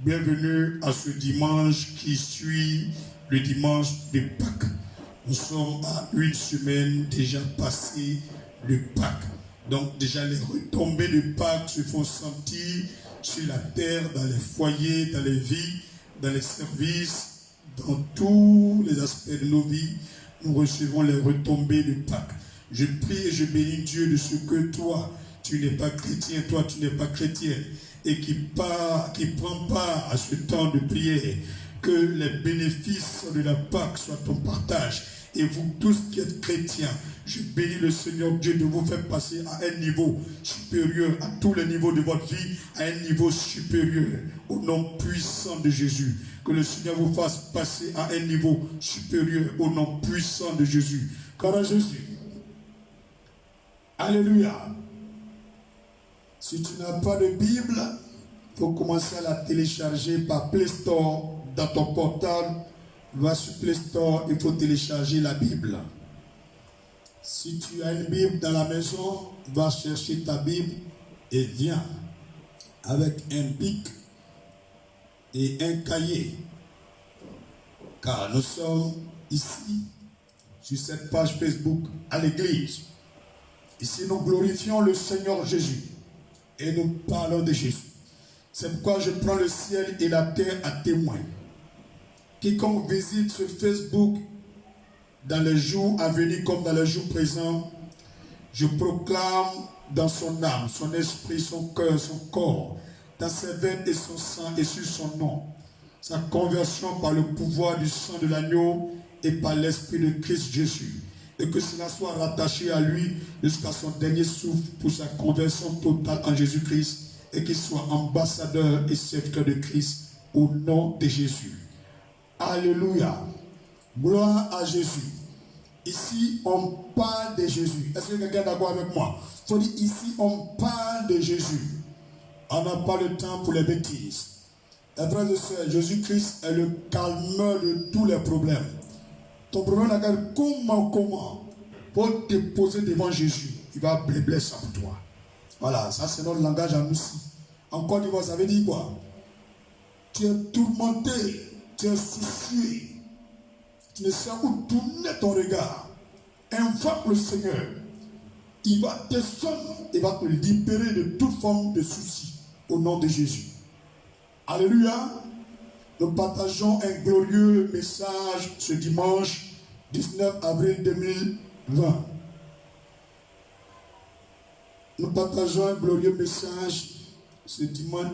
Bienvenue à ce dimanche qui suit le dimanche de Pâques. Nous sommes à une semaine déjà passée de Pâques. Donc déjà les retombées de Pâques se font sentir sur la terre, dans les foyers, dans les vies, dans les services, dans tous les aspects de nos vies. Nous recevons les retombées de Pâques. Je prie et je bénis Dieu de ce que toi, tu n'es pas chrétien, toi tu n'es pas chrétienne, et qui prend part à ce temps de prière, que les bénéfices de la Pâque soient ton partage. Et vous tous qui êtes chrétiens, je bénis le Seigneur Dieu de vous faire passer à un niveau supérieur, à tous les niveaux de votre vie, à un niveau supérieur, au nom puissant de Jésus. Que le Seigneur vous fasse passer à un niveau supérieur, au nom puissant de Jésus. Car à Jésus. Alléluia. Si tu n'as pas de Bible, il faut commencer à la télécharger par Play Store dans ton portable. Va sur Play Store, il faut télécharger la Bible. Si tu as une Bible dans la maison, va chercher ta Bible et viens avec un bic et un cahier. Car nous sommes ici, sur cette page Facebook, à l'église. Ici, nous glorifions le Seigneur Jésus et nous parlons de Jésus. C'est pourquoi je prends le ciel et la terre à témoin. Quiconque visite ce Facebook dans les jours à venir comme dans les jours présents, je proclame dans son âme, son esprit, son cœur, son corps, dans ses veines et son sang et sur son nom, sa conversion par le pouvoir du sang de l'agneau et par l'esprit de Christ Jésus. Et que cela soit rattaché à lui jusqu'à son dernier souffle pour sa conversion totale en Jésus-Christ et qu'il soit ambassadeur et serviteur de Christ au nom de Jésus. Alléluia. Gloire à Jésus. Ici, on parle de Jésus. Est-ce que quelqu'un est d'accord avec moi? Il faut dire, ici, on parle de Jésus. On n'a pas le temps pour les bêtises. Les frères et sœurs, Jésus-Christ est le calmeur de tous les problèmes. Ton problème, regarde comment, pour te poser devant Jésus, il va blébler ça pour toi. Voilà, ça c'est notre langage à nous aussi. En Côte d'Ivoire, ça veut dire quoi? Tu es tourmenté, tu es soucieux, tu ne sais où tourner ton regard. Invoque le Seigneur. Il va te sauver, il va te libérer de toute forme de souci au nom de Jésus. Alléluia. Nous partageons un glorieux message ce dimanche 19 avril 2020. Nous partageons un glorieux message ce dimanche.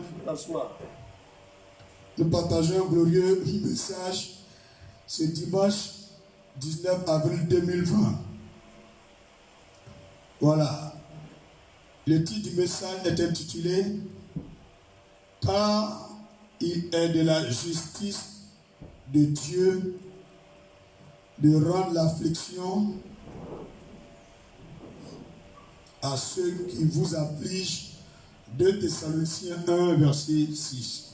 Nous partageons un glorieux message ce dimanche 19 avril 2020. Voilà. Le titre du message est intitulé « Car il est de la justice de Dieu de rendre l'affliction à ceux qui vous affligent. » 2 Thessaloniciens 1, verset 6.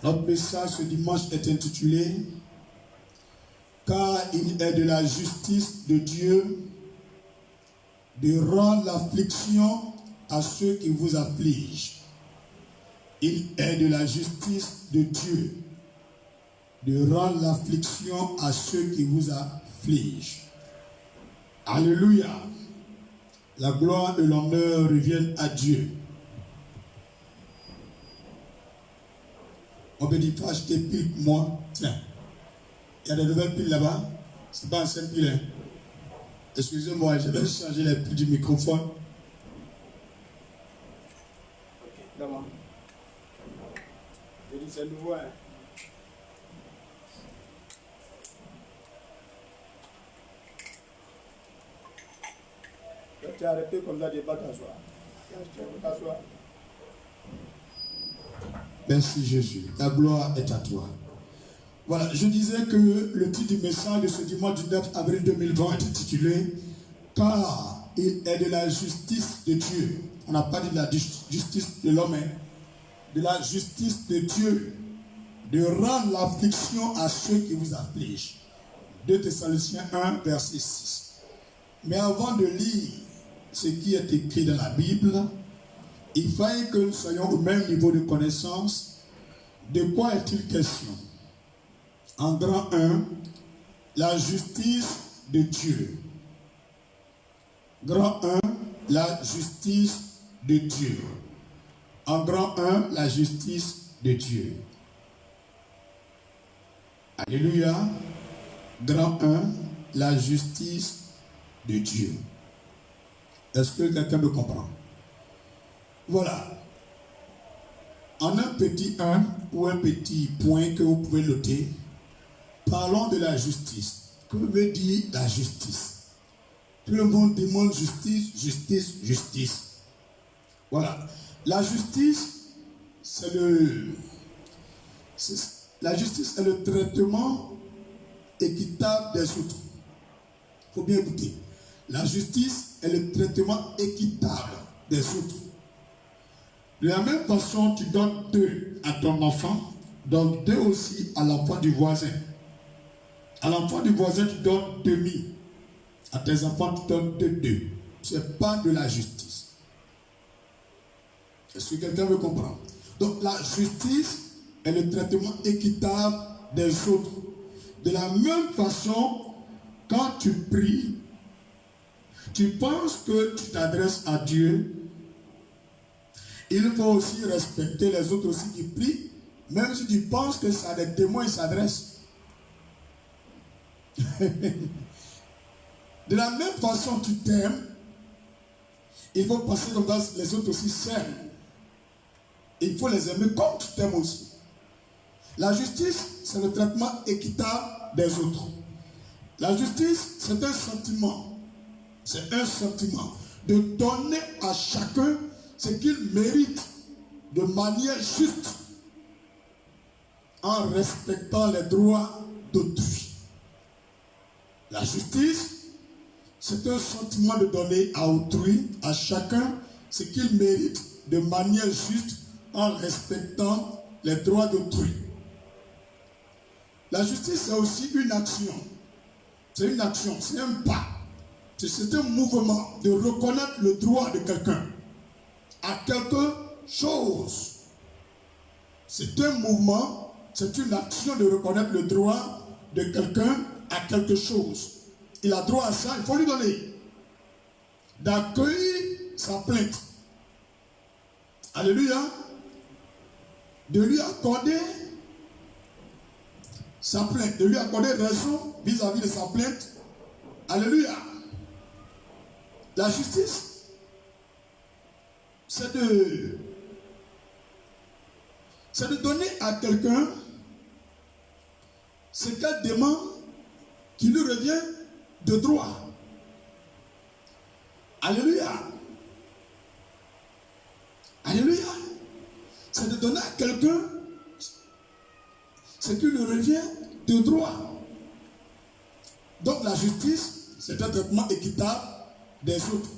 Notre message ce dimanche est intitulé « Car il est de la justice de Dieu de rendre l'affliction à ceux qui vous affligent. » Il est de la justice de Dieu de rendre l'affliction à ceux qui vous affligent. Alléluia. La gloire et l'honneur reviennent à Dieu. On peut dire, fâche tes piles pour moi. Tiens, il y a des nouvelles piles là-bas. Ce n'est pas un seul pile. Hein? Excusez-moi, je vais changer les piles du microphone. Ok, d'abord. Je dis, c'est nouveau. Hein? Tu as arrêté comme ça, tu n'es pas t'asseoir. Merci Jésus. La gloire est à toi. Voilà, je disais que le titre du message de ce dimanche 19 avril 2020 est intitulé « Car il est de la justice de Dieu ». On n'a pas dit de la justice de l'homme, hein. De la justice de Dieu de rendre l'affliction à ceux qui vous affligent. 2 Thessaloniciens 1, verset 6. Mais avant de lire ce qui est écrit dans la Bible, il fallait que nous soyons au même niveau de connaissance De quoi est-il question? En grand 1, la justice de Dieu. Grand 1, la justice de Dieu. En grand 1, la justice de Dieu. Alléluia. Grand 1, la justice de Dieu. Est-ce que quelqu'un me comprend? Voilà. En un petit 1 ou un petit point que vous pouvez noter, parlons de la justice. Que veut dire la justice? Tout le monde demande justice, justice, justice. Voilà. La justice, la justice est le traitement équitable des autres. Il faut bien écouter. La justice est le traitement équitable des autres. De la même façon, tu donnes 2 à ton enfant, donne 2 aussi à l'enfant du voisin. À l'enfant du voisin, tu donnes demi. À tes enfants, tu donnes 2. Ce n'est pas de la justice. Est-ce que quelqu'un veut comprendre? Donc la justice est le traitement équitable des autres. De la même façon, quand tu pries, tu penses que tu t'adresses à Dieu. Il faut aussi respecter les autres aussi qui prient, même si tu penses que c'est à des témoins, ils s'adressent. De la même façon, tu t'aimes, il faut passer comme ça, les autres aussi s'aiment. Il faut les aimer comme tu t'aimes aussi. La justice, c'est le traitement équitable des autres. La justice, c'est un sentiment. C'est un sentiment de donner à chacun ce qu'il mérite de manière juste en respectant les droits d'autrui. La justice, c'est un sentiment de donner à autrui, à chacun, ce qu'il mérite de manière juste en respectant les droits d'autrui. La justice, c'est aussi une action. C'est une action, c'est un pas. C'est un mouvement de reconnaître le droit de quelqu'un à quelque chose. C'est un mouvement, c'est une action de reconnaître le droit de quelqu'un à quelque chose. Il a droit à ça, il faut lui donner. D'accueillir sa plainte. Alléluia. De lui accorder sa plainte, de lui accorder raison vis-à-vis de sa plainte. Alléluia. La justice, c'est de donner à quelqu'un ce qu'elle demande qui lui revient de droit. Alléluia. Alléluia. C'est de donner à quelqu'un ce qui lui revient de droit. Donc la justice, c'est un traitement équitable des autres.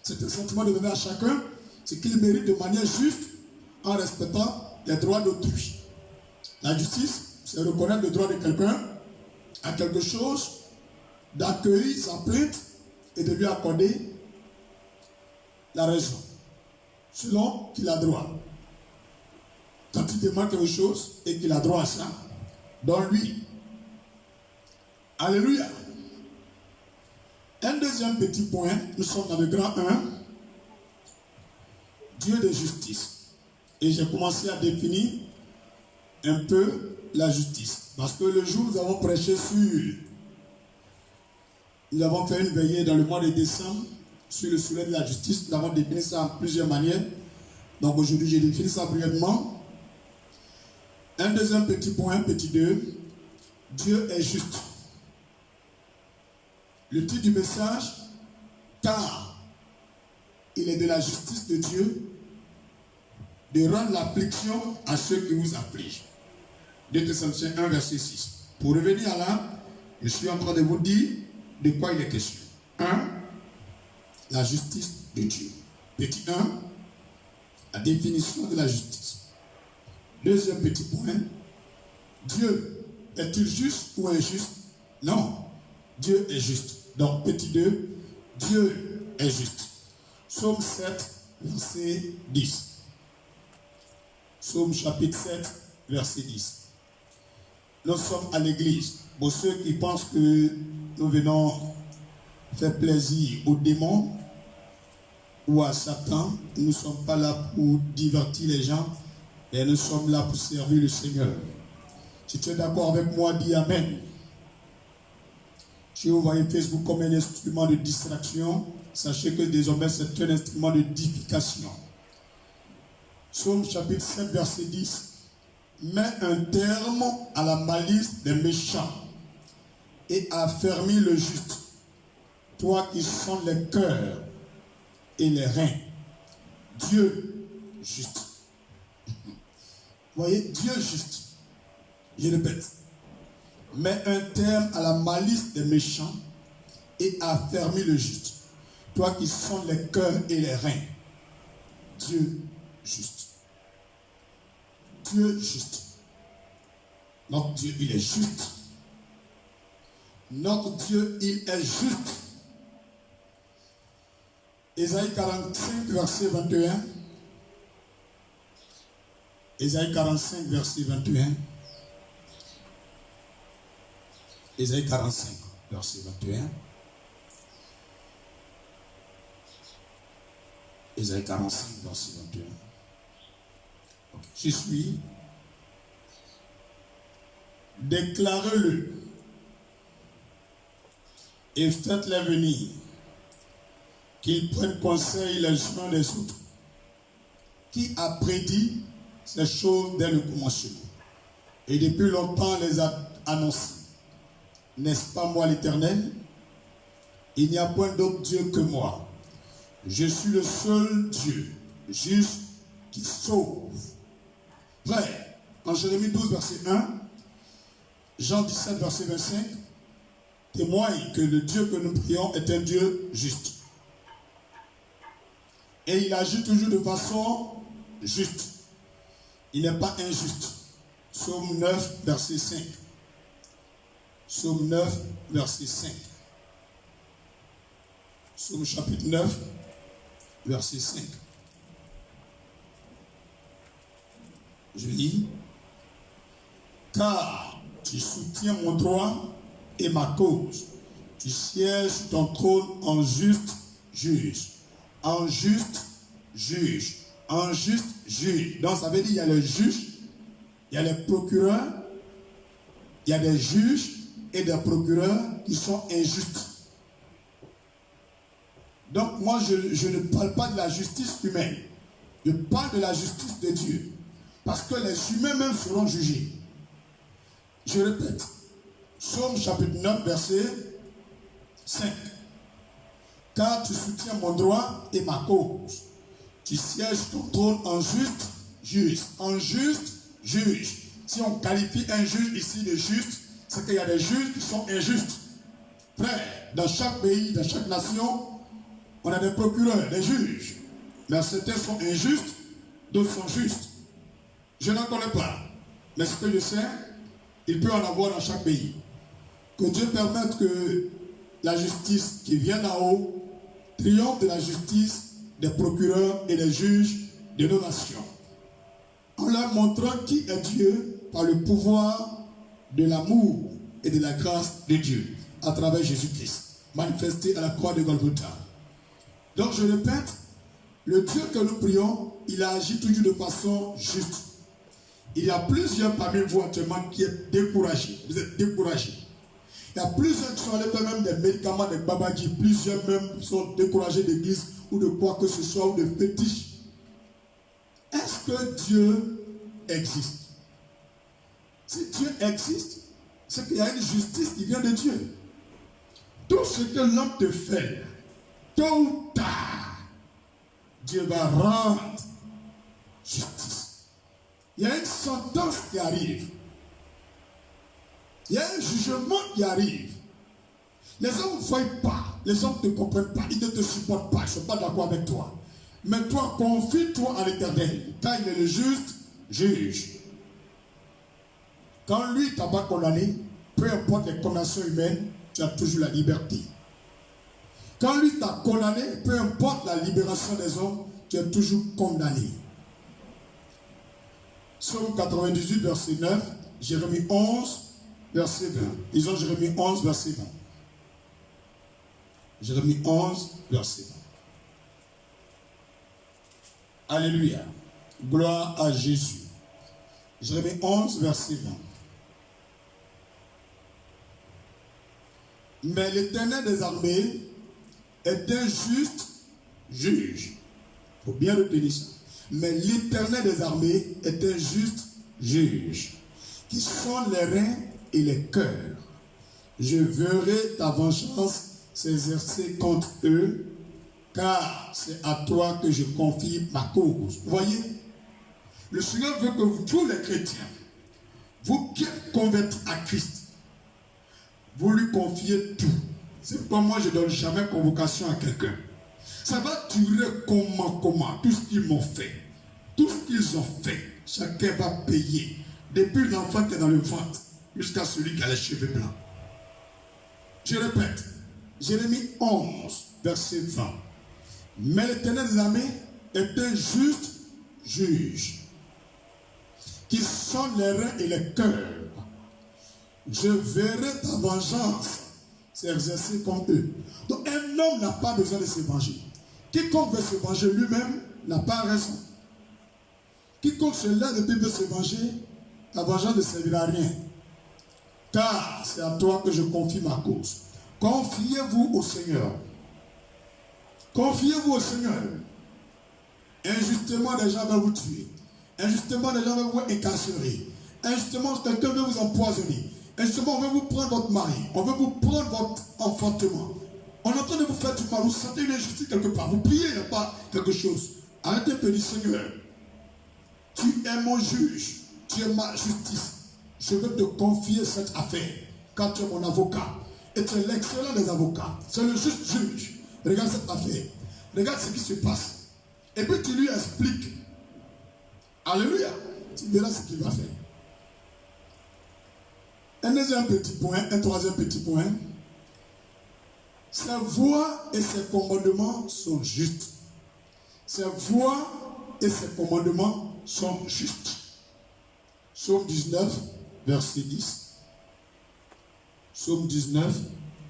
C'est un sentiment de donner à chacun ce qu'il mérite de manière juste en respectant les droits d'autrui. La justice, c'est reconnaître le droit de quelqu'un à quelque chose, d'accueillir sa plainte et de lui accorder la raison, selon qu'il a droit. Quand il demande quelque chose et qu'il a droit à ça, donne-lui. Alléluia. Un deuxième petit point, nous sommes dans le grand 1, Dieu de justice. Et j'ai commencé à définir un peu la justice. Parce que le jour où nous avons prêché nous avons fait une veillée dans le mois de décembre sur le soleil de la justice. Nous avons défini ça en plusieurs manières. Donc aujourd'hui, j'ai défini ça brièvement. Un deuxième petit point, petit 2, Dieu est juste. Le titre du message, car il est de la justice de Dieu de rendre l'affliction à ceux qui vous affligent. 2 Thessaloniciens 1, verset 6. Pour revenir à là, je suis en train de vous dire de quoi il est question. 1. La justice de Dieu. Petit 1. La définition de la justice. Deuxième petit point. Dieu est-il juste ou injuste? Non. Dieu est juste. Donc, petit 2, Dieu est juste. Psaume 7, verset 10. Psaume chapitre 7, verset 10. Nous sommes à l'église. Pour ceux qui pensent que nous venons faire plaisir aux démons ou à Satan, nous ne sommes pas là pour divertir les gens, mais nous sommes là pour servir le Seigneur. Si tu es d'accord avec moi, dis Amen. Si vous voyez Facebook comme un instrument de distraction, sachez que désormais c'est un instrument de d'édification. Psaume chapitre 7, verset 10. Mets un terme à la malice des méchants et affermis le juste, toi qui sondes les cœurs et les reins. Dieu juste. Vous voyez, Dieu juste. Je répète. Mets un terme à la malice des méchants et affermis le juste, toi qui sondes les cœurs et les reins. Dieu juste. Dieu juste. Notre Dieu, il est juste. Notre Dieu, il est juste. Ésaïe 45, verset 21. Ésaïe 45, verset 21. Ésaïe 45, verset 21. Ésaïe 45, verset 21. Okay. Je suis. Déclarez-le et faites-les venir, qu'ils prennent conseil les uns des autres. Qui a prédit ces choses dès le commencement et depuis longtemps les a annoncées? N'est-ce pas moi l'Éternel? Il n'y a point d'autre Dieu que moi. Je suis le seul Dieu, juste, qui sauve. Frère, en Jérémie 12, verset 1, Jean 17, verset 25, témoigne que le Dieu que nous prions est un Dieu juste. Et il agit toujours de façon juste. Il n'est pas injuste. Psaume 9, verset 5. Psaume 9, verset 5. Psaume chapitre 9, verset 5. Je lis. Car tu soutiens mon droit et ma cause. Tu sièges sur ton trône en juste juge. En juste juge. En juste juge. Donc ça veut dire qu'il y a les juges, il y a les procureurs, il y a des juges et des procureurs qui sont injustes. Donc moi je ne parle pas de la justice humaine. Je parle de la justice de Dieu. Parce que les humains même seront jugés. Je répète. Psaume chapitre 9 verset 5. Car tu soutiens mon droit et ma cause. Tu sièges ton trône en juste juge. En juste juge. Si on qualifie un juge ici de juste, c'est qu'il y a des juges qui sont injustes. Frère, dans chaque pays, dans chaque nation, on a des procureurs, des juges. Mais certains sont injustes, d'autres sont justes. Je n'en connais pas. Mais ce que je sais, il peut en avoir dans chaque pays. Que Dieu permette que la justice qui vient d'en haut triomphe de la justice des procureurs et des juges de nos nations. En leur montrant qui est Dieu par le pouvoir de l'amour et de la grâce de Dieu à travers Jésus-Christ, manifesté à la croix de Golgotha. Donc je répète, le Dieu que nous prions, il a agi toujours de façon juste. Il y a plusieurs parmi vous actuellement qui êtes découragés. Vous êtes découragés. Il y a plusieurs qui sont allés faire même des médicaments, des babadji. Plusieurs même sont découragés d'église ou de quoi que ce soit, ou de fétiches. Est-ce que Dieu existe? Si Dieu existe, c'est qu'il y a une justice qui vient de Dieu. Tout ce que l'homme te fait, tôt ou tard, Dieu va rendre justice. Il y a une sentence qui arrive. Il y a un jugement qui arrive. Les hommes ne voient pas, les hommes ne te comprennent pas, ils ne te supportent pas, ils ne sont pas d'accord avec toi. Mais toi, confie-toi à l'Éternel, car il est le juste juge. Quand lui t'a pas condamné, peu importe les condamnations humaines, tu as toujours la liberté. Quand lui t'a condamné, peu importe la libération des hommes, tu es toujours condamné. Psaume 98, verset 9. Jérémie 11, verset 20. Disons Jérémie 11, verset 20. Jérémie 11, verset 20. Alléluia. Gloire à Jésus. Jérémie 11, verset 20. Mais l'Éternel des armées est un juste juge. Il faut bien retenir ça. Mais l'Éternel des armées est un juste juge, qui sont les reins et les cœurs. Je verrai ta vengeance s'exercer contre eux, car c'est à toi que je confie ma cause. Vous voyez, le Seigneur veut que vous, tous les chrétiens, vous qui êtes convertis à Christ, vous lui confiez tout. C'est pourquoi moi je ne donne jamais convocation à quelqu'un. Ça va durer comment, tout ce qu'ils m'ont fait, tout ce qu'ils ont fait, chacun va payer. Depuis l'enfant qui est dans le ventre, jusqu'à celui qui a les cheveux blancs. Je répète, Jérémie 11, verset 20. Mais l'Éternel des armées est un juste juge, qui sont les reins et les cœurs. Je verrai ta vengeance s'exercer contre eux. Donc un homme n'a pas besoin de se venger. Quiconque veut se venger lui-même n'a pas raison. Quiconque se lève et puis veut se venger, la vengeance ne servira à rien. Car c'est à toi que je confie ma cause. Confiez-vous au Seigneur. Confiez-vous au Seigneur. Injustement, les gens veulent vous tuer. Injustement, les gens veulent vous incarcérer. Injustement, quelqu'un veut vous empoisonner. Injustement, on veut vous prendre votre mari. On veut vous prendre votre enfantement. On est en train de vous faire du mal. Vous sentez une injustice quelque part. Vous priez, il n'y a pas quelque chose. Arrêtez de dire, Seigneur, tu es mon juge. Tu es ma justice. Je veux te confier cette affaire. Quand tu es mon avocat. Et tu es l'excellent des avocats. C'est le juste juge. Regarde cette affaire. Regarde ce qui se passe. Et puis tu lui expliques. Alléluia. Tu verras ce qu'il va faire. Un deuxième petit point, un troisième petit point. Ses voies et ses commandements sont justes. Ses voies et ses commandements sont justes. Psaume 19, verset 10. Psaume 19,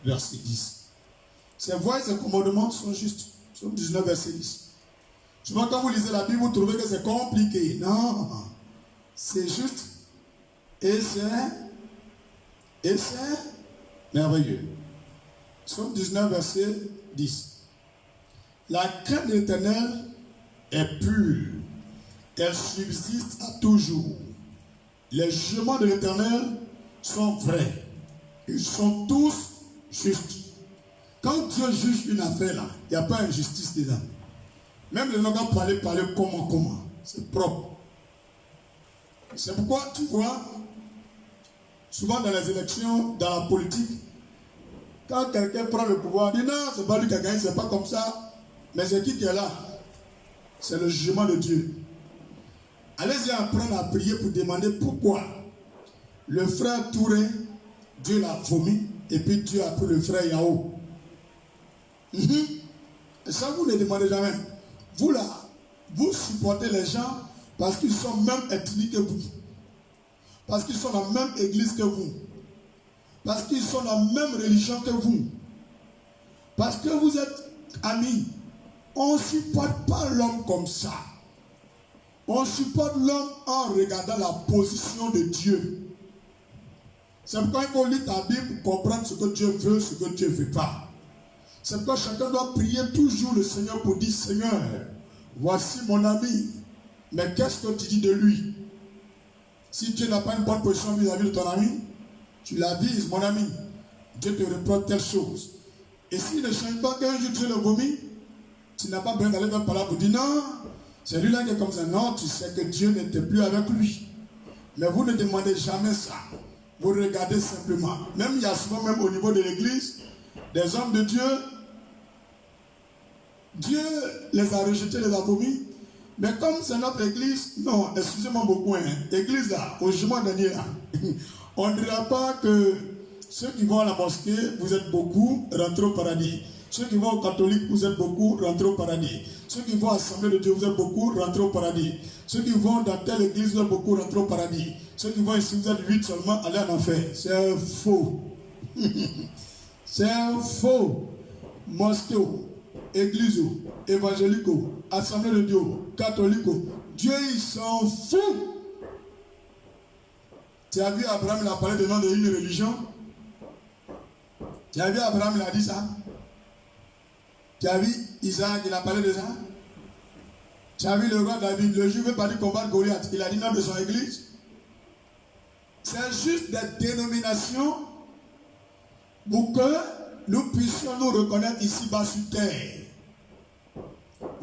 verset 10. Ses voies et ses commandements sont justes. Psaume 19, verset 10. Souvent, quand vous lisez la Bible, vous trouvez que c'est compliqué. Non, c'est juste. Et c'est merveilleux. Psaume 19, verset 10. La crainte de l'Éternel est pure. Elle subsiste à toujours. Les jugements de l'Éternel sont vrais. Ils sont tous justes. Quand Dieu juge une affaire là, il n'y a pas d'injustice dedans. Même les gens qui parlent comment. C'est propre. C'est pourquoi tu vois, souvent dans les élections, dans la politique, quand quelqu'un prend le pouvoir, on dit non, c'est pas lui qui a gagné, c'est pas comme ça. Mais c'est qui est là? C'est le jugement de Dieu. Allez-y apprendre à prier pour demander pourquoi le frère Touré, Dieu l'a vomi, et puis Dieu a pris le frère Yao. Et ça, vous ne demandez jamais. Vous là, vous supportez les gens parce qu'ils sont même ethniques que vous. Parce qu'ils sont dans la même église que vous. Parce qu'ils sont dans la même religion que vous. Parce que vous êtes amis. On ne supporte pas l'homme comme ça. On supporte l'homme en regardant la position de Dieu. C'est pourquoi il faut lire ta Bible pour comprendre ce que Dieu veut, ce que Dieu ne veut pas. C'est pourquoi chacun doit prier toujours le Seigneur pour dire, Seigneur, voici mon ami. Mais qu'est-ce que tu dis de lui? Si Dieu n'a pas une bonne position vis-à-vis de ton ami, tu l'avises, mon ami. Dieu te reproche telle chose. Et s'il ne change pas qu'un jour Dieu le vomit, tu n'as pas besoin d'aller dans le palais pour dire non, c'est lui là qui est comme ça. Non, tu sais que Dieu n'était plus avec lui. Mais vous ne demandez jamais ça. Vous regardez simplement. Même il y a souvent, même au niveau de l'église, des hommes de Dieu, Dieu les a rejetés, les a vomis. Mais comme c'est notre église, non, excusez-moi beaucoup, hein, église là, au jugement dernier là, on ne dira pas que ceux qui vont à la mosquée, vous êtes beaucoup, rentrez au paradis. Ceux qui vont au catholique, vous êtes beaucoup, rentrez au paradis. Ceux qui vont à l'Assemblée de Dieu, vous êtes beaucoup, rentrez au paradis. Ceux qui vont dans telle église, vous êtes beaucoup, rentrez au paradis. Ceux qui vont ici, vous êtes 8 seulement, allez en enfer. C'est faux. C'est faux. Mosquée, église, évangélique, Assemblée de Dieu, catholique. Dieu, il s'en fout. Tu as vu Abraham, il a parlé de nom d'une religion? Tu as vu Abraham, il a dit ça? Tu as vu Isaac, il a parlé de ça? Tu as vu le roi David, le juif veut pas dire combattre Goliath, il a dit nom de son église? C'est juste des dénominations pour que nous puissions nous reconnaître ici-bas sur terre.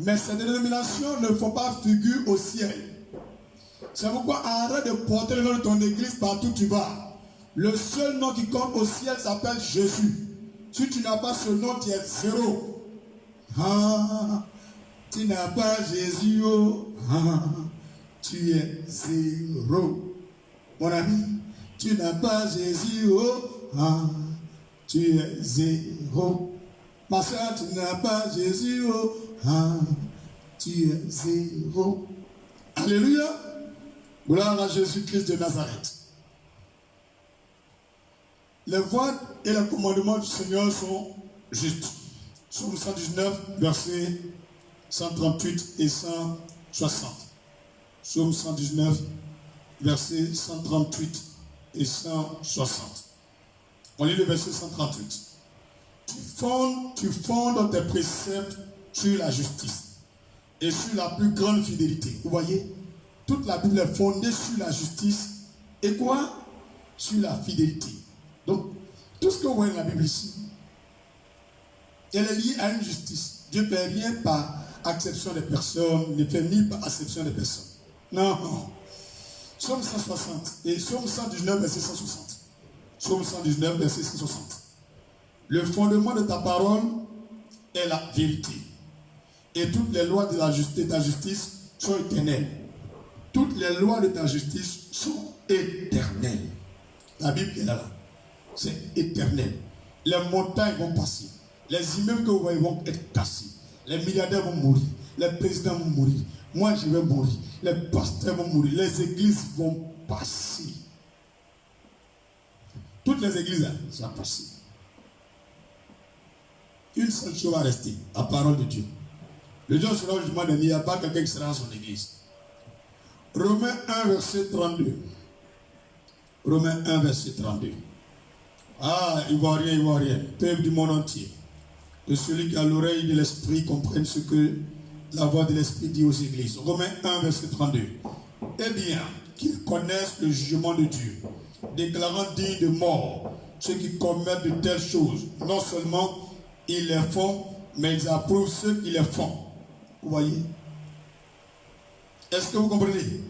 Mais ces dénominations ne font pas figure au ciel. C'est pourquoi arrête de porter le nom de ton église partout où tu vas. Le seul nom qui compte au ciel s'appelle Jésus. Si tu n'as pas ce nom, tu es zéro. Ah, tu n'as pas Jésus, oh, ah, tu es zéro. Mon ami, tu n'as pas Jésus, oh, ah, tu es zéro. Ma soeur, tu n'as pas Jésus, oh, ah, tu es zéro. Alléluia. Gloire à Jésus-Christ de Nazareth. Les voies et les commandements du Seigneur sont justes. Psaume 119, versets 138 et 160. Psaume 119, versets 138 et 160. On lit le verset 138. Tu fondes tes préceptes sur la justice et sur la plus grande fidélité. Vous voyez, toute la Bible est fondée sur la justice et quoi? Sur la fidélité. Donc, tout ce que vous voyez dans la Bible ici, elle est liée à une justice. Dieu ne fait rien par acception des personnes, ne fait ni par acception des personnes. Non. Psaume 160 et Psaume 119, verset 160. Psaume 119, verset 160. Le fondement de ta parole est la vérité. Et toutes les lois de ta justice sont éternelles. Toutes les lois de ta justice sont éternelles. La Bible est là. C'est éternel. Les montagnes vont passer. Les immeubles que vous voyez vont être cassés. Les milliardaires vont mourir. Les présidents vont mourir. Moi, je vais mourir. Les pasteurs vont mourir. Les églises vont passer. Toutes les églises, là, ça va passer. Une seule chose va rester, la parole de Dieu. Le jour sera au jugement dernier, il n'y a pas quelqu'un qui sera dans son église. Romains 1, verset 32. Romains 1, verset 32. Ah, Ivoirien, peuple du monde entier. Que celui qui a l'oreille de l'esprit comprenne ce que la voix de l'esprit dit aux églises. Romains 1, verset 32. Eh bien, qu'ils connaissent le jugement de Dieu, déclarant dignes de mort ceux qui commettent de telles choses. Non seulement ils les font, mais ils approuvent ceux qui les font. Vous voyez? Est-ce que vous comprenez?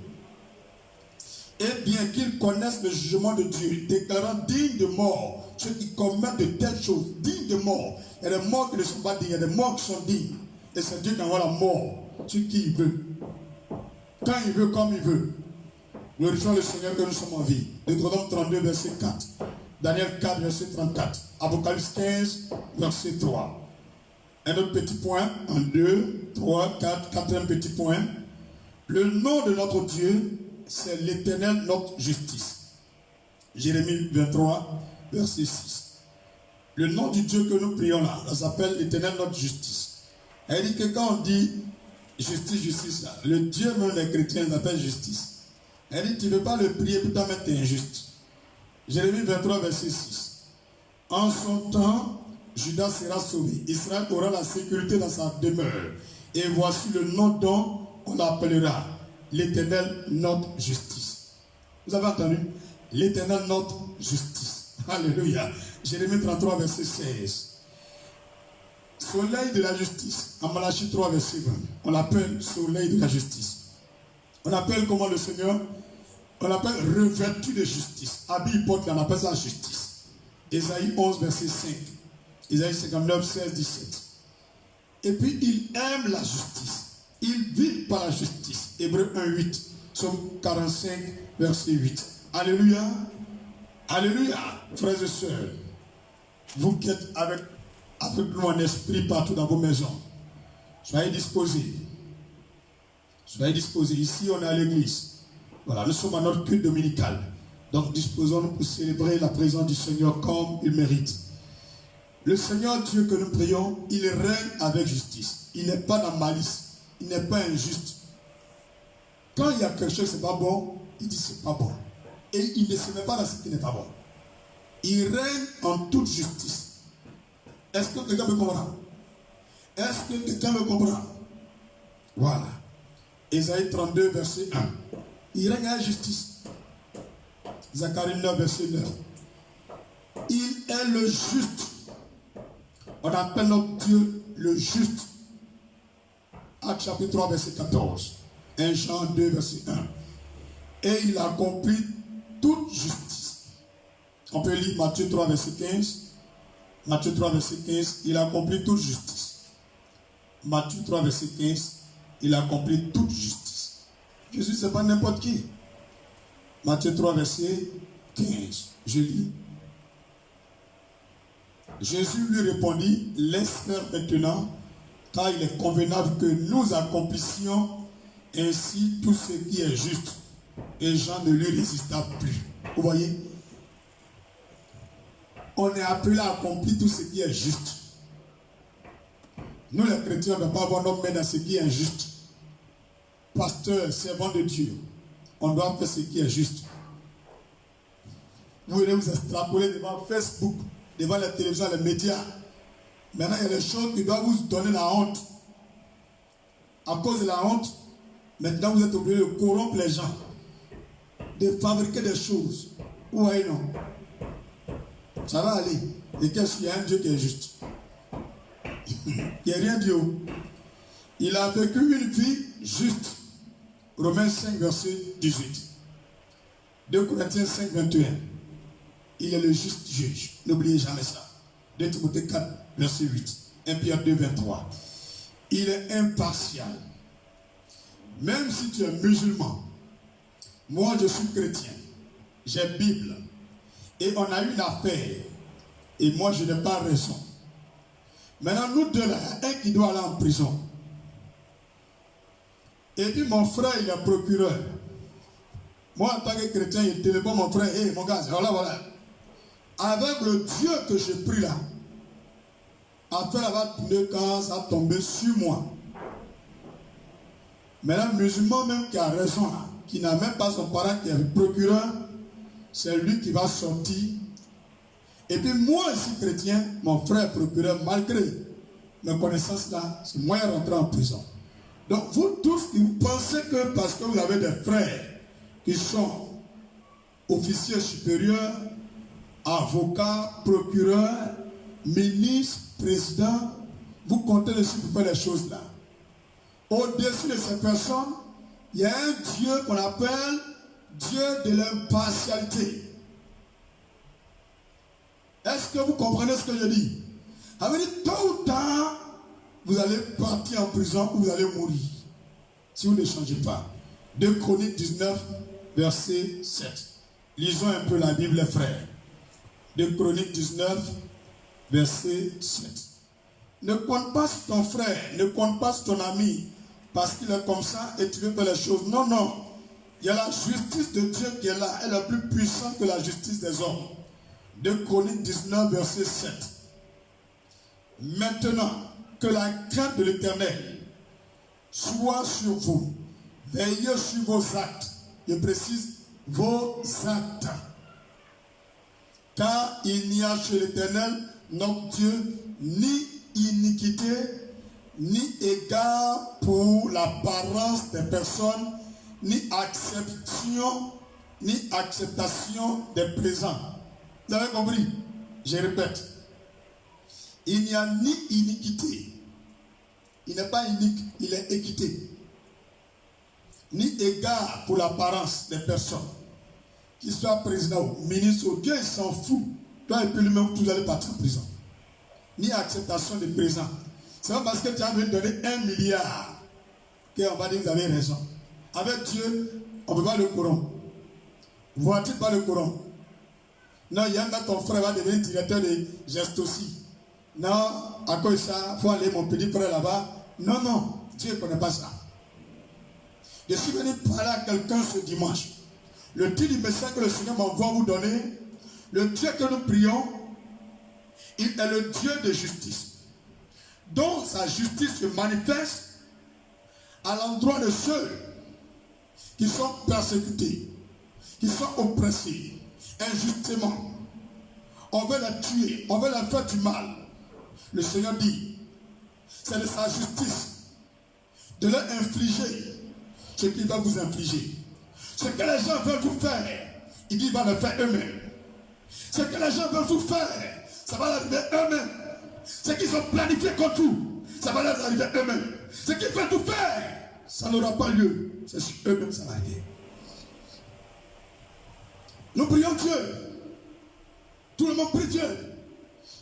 Eh bien, qu'ils connaissent le jugement de Dieu, déclarant dignes de mort ceux qui commettent de telles choses. Dignes de mort. Il y a des morts qui ne sont pas dignes, il y a des morts qui sont dignes. Et c'est Dieu qui envoie la mort sur qui il veut. Quand il veut, comme il veut. Glorifions le Seigneur que nous sommes en vie. Deutéronome 32, verset 4. Daniel 4, verset 34. Apocalypse 15, verset 3. Un autre petit point. 1, 2, 3, 4. Quatrième petit point. Le nom de notre Dieu, c'est l'Éternel, notre justice. Jérémie 23, verset 6. Le nom du Dieu que nous prions là, ça s'appelle l'Éternel, notre justice. Elle dit que quand on dit justice, justice, là, le Dieu même des chrétiens l'appelle justice. Elle dit, tu ne veux pas le prier, pour toi mettre injuste. Jérémie 23, verset 6. En son temps, Judas sera sauvé. Israël aura la sécurité dans sa demeure. Et voici le nom dont on l'appellera l'Éternel, notre justice. Vous avez entendu? L'Éternel, notre justice. Alléluia. Jérémie 33, verset 16. Soleil de la justice. En Malachie 3, verset 20. On l'appelle soleil de la justice. On appelle comment le Seigneur? On l'appelle revêtu de justice. Habit porte, on appelle ça justice. Ésaïe 11, verset 5. Ésaïe 59, 16, 17. Et puis il aime la justice. Il vit par la justice. Hébreux 1, 8. Psaume 45, verset 8. Alléluia. Alléluia. Frères et sœurs, vous qui êtes avec nous en esprit partout dans vos maisons, Soyez disposés. Soyez disposés. Ici, on est à l'église. Voilà, nous sommes à notre culte dominical. Donc, disposons-nous pour célébrer la présence du Seigneur comme il mérite. Le Seigneur Dieu que nous prions, il règne avec justice. Il n'est pas dans malice. Il n'est pas injuste. Quand il y a quelque chose qui n'est pas bon, il dit c'est pas bon. Et il ne se met pas dans ce qui n'est pas bon. Il règne en toute justice. Est-ce que quelqu'un me comprend? Est-ce que quelqu'un me comprend? Voilà. Ésaïe 32, verset 1. Il règne avec justice. Zacharie 9, verset 9. Il est le juste. On appelle notre Dieu le juste. Actes chapitre 3, verset 14. 1 Jean 2, verset 1. Et il accomplit toute justice. On peut lire Matthieu 3, verset 15. Matthieu 3, verset 15. Il accomplit toute justice. Matthieu 3, verset 15. Il accomplit toute justice. Jésus, ce n'est pas n'importe qui. Matthieu 3, verset 15. Je lis. Jésus lui répondit, laisse faire maintenant, car il est convenable que nous accomplissions ainsi tout ce qui est juste. Et Jean ne lui résista plus. Vous voyez? On est appelé à accomplir tout ce qui est juste. Nous les chrétiens, on ne doit pas avoir nos mains dans ce qui est injuste. Pasteur, servant de Dieu, on doit faire ce qui est juste. Vous allez vous extrapoler devant Facebook, devant la télévision, les médias. Maintenant, il y a des choses qui doivent vous donner la honte. À cause de la honte, maintenant vous êtes obligé de corrompre les gens, de fabriquer des choses. Vous voyez, non? Ça va aller. Et qu'est-ce qu'il y a un Dieu qui est juste? Il n'y a rien Dieu. Il a vécu une vie juste. Romains 5, verset 18. 2 Corinthiens 5, 21. Il est le juste juge. N'oubliez jamais ça. 2 Timothée 4, verset 8. 1 Pierre 2, 23. Il est impartial. Même si tu es musulman, moi je suis chrétien, j'ai Bible, et on a une affaire, et moi je n'ai pas raison. Maintenant, nous deux là, un qui doit aller en prison. Et puis mon frère, il est procureur. Moi, en tant que chrétien, il téléphone mon frère, hé mon gars, voilà. Avec le Dieu que j'ai pris là, affaire va tourner quand ça va tomber sur moi. Maintenant, le musulman même qui a raison là, qui n'a même pas son parent qui est procureur, c'est lui qui va sortir. Et puis moi, ici chrétien, mon frère procureur, malgré mes connaissances là, c'est moi qui rentré en prison. Donc vous tous, vous pensez que parce que vous avez des frères qui sont officiers supérieurs, avocats, procureurs, ministres, présidents, vous comptez dessus pour faire les choses là. Au-dessus de ces personnes, il y a un Dieu qu'on appelle Dieu de l'impartialité. Est-ce que vous comprenez ce que je dis? Ça veut dire tôt ou tard, vous allez partir en prison ou vous allez mourir. Si vous ne changez pas. 2 Chroniques 19, verset 7. Lisons un peu la Bible, les frères. 2 Chroniques 19, verset 7. Ne compte pas sur ton frère, ne compte pas sur ton ami, parce qu'il est comme ça et tu veux faire les choses. Non, non. Il y a la justice de Dieu qui est là. Elle est plus puissante que la justice des hommes. 2 Chroniques 19, verset 7. Maintenant, que la crainte de l'Éternel soit sur vous. Veillez sur vos actes. Je précise, vos actes. Car il n'y a chez l'Éternel, notre Dieu, ni iniquité, ni égard pour l'apparence des personnes, ni acceptation des présents. Vous avez compris? Je répète. Il n'y a ni iniquité. Il n'est pas inique, il est équité. Ni égard pour l'apparence des personnes. Qu'il soit président ou ministre, Dieu il s'en fout. Toi et puis lui-même, vous allez partir en prison. Ni acceptation des présents. C'est pas parce que tu as envie de donner 1 milliard qu'on va dire que vous avez raison. Avec Dieu, on ne peut pas le corrompre. Vois-tu pas le corrompre? Non, il y a un ton frère va devenir directeur de gestes aussi. Non, à cause de ça, il faut aller mon petit frère là-bas, Non, non, Dieu ne connaît pas ça. Je suis venu parler à quelqu'un ce dimanche. Le titre du message que le Seigneur m'envoie vous donner, le Dieu que nous prions, il est le Dieu de justice. Donc sa justice se manifeste à l'endroit de ceux qui sont persécutés, qui sont oppressés injustement. On veut les tuer, on veut leur faire du mal. Le Seigneur dit, c'est de sa justice de leur infliger ce qu'il va vous infliger. Ce que les gens veulent vous faire, il dit, il va le faire eux-mêmes. Ce que les gens veulent vous faire, ça va leur arriver eux-mêmes. Ce qu'ils ont planifié contre vous, ça va leur arriver eux-mêmes. Ce qu'ils veulent vous faire, ça n'aura pas lieu. C'est sur eux-mêmes que ça va arriver. Nous prions Dieu. Tout le monde prie Dieu.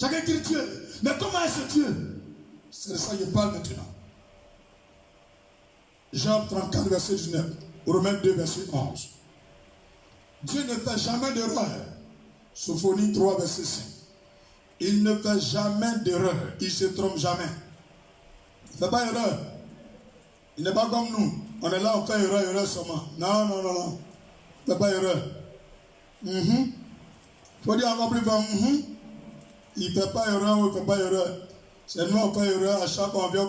Chacun crie Dieu. Mais comment est ce Dieu? C'est de ça que je parle maintenant. Jean 34, verset 19. Romains 2, verset 11. Dieu ne fait jamais d'erreur. Sophonie 3, verset 5. Il ne fait jamais d'erreur. Il ne se trompe jamais. Il ne fait pas erreur. Il n'est pas comme nous. On est là, on fait erreur seulement. Non, non, non, non. Il ne fait pas erreur. Il faut dire encore plus fort. Il ne fait pas erreur ou il ne fait pas erreur. C'est nous, on fait erreur. À chaque fois, on vient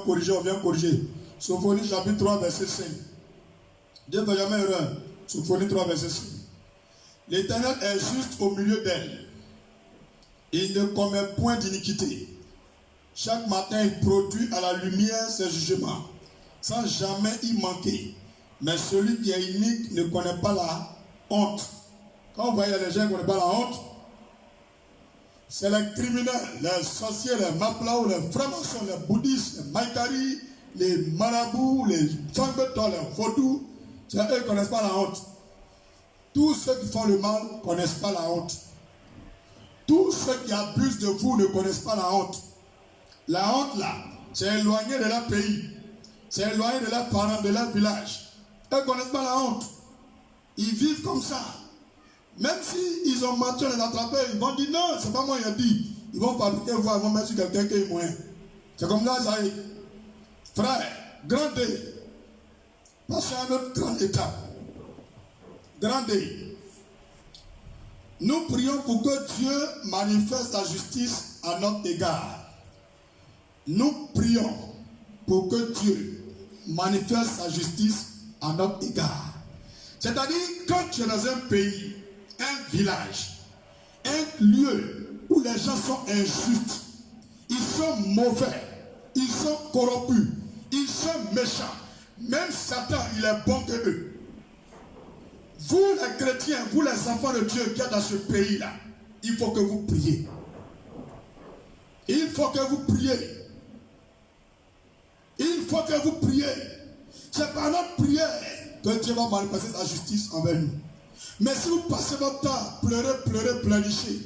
corriger. Sophonie chapitre 3, verset 5. Dieu ne fait jamais erreur. Sophonie 3, verset 5. L'Éternel est juste au milieu d'elle. Il ne commet point d'iniquité. Chaque matin, il produit à la lumière ses jugements, sans jamais y manquer. Mais celui qui est inique ne connaît pas la honte. Quand vous voyez les gens qui ne connaissent pas la honte, c'est les criminels, les sorciers, les maplaos, les francs-maçons, les bouddhistes, les maïkari, les marabouts, les sangbetons, les vaudous. C'est eux qui ne connaissent pas la honte. Tous ceux qui font le mal ne connaissent pas la honte. Tous ceux qui abusent de vous ne connaissent pas la honte. La honte là, c'est éloigné de leur pays. C'est éloigné de leurs parents, de leur village. Eux ne connaissent pas la honte. Ils vivent comme ça. Même s'ils ont menti, on les attrape, ils vont dire non, c'est pas moi qui ai dit. Ils vont fabriquer, ils vont mettre sur quelqu'un qui est moyen. C'est comme ça, ça y est. Frère, grandez. Passez à notre grande étape. Grandez. Nous prions pour que Dieu manifeste sa justice à notre égard. Nous prions pour que Dieu manifeste sa justice à notre égard. C'est-à-dire, quand tu es dans un pays, un village, un lieu où les gens sont injustes, ils sont mauvais, ils sont corrompus, ils sont méchants, même Satan, il est bon que eux. Vous les chrétiens, vous les enfants de Dieu qui êtes dans ce pays-là, il faut que vous priez. Il faut que vous priez. Il faut que vous priez. C'est par notre prière que Dieu va manifester sa justice envers nous. Mais si vous passez votre temps à pleurer, pleurnicher,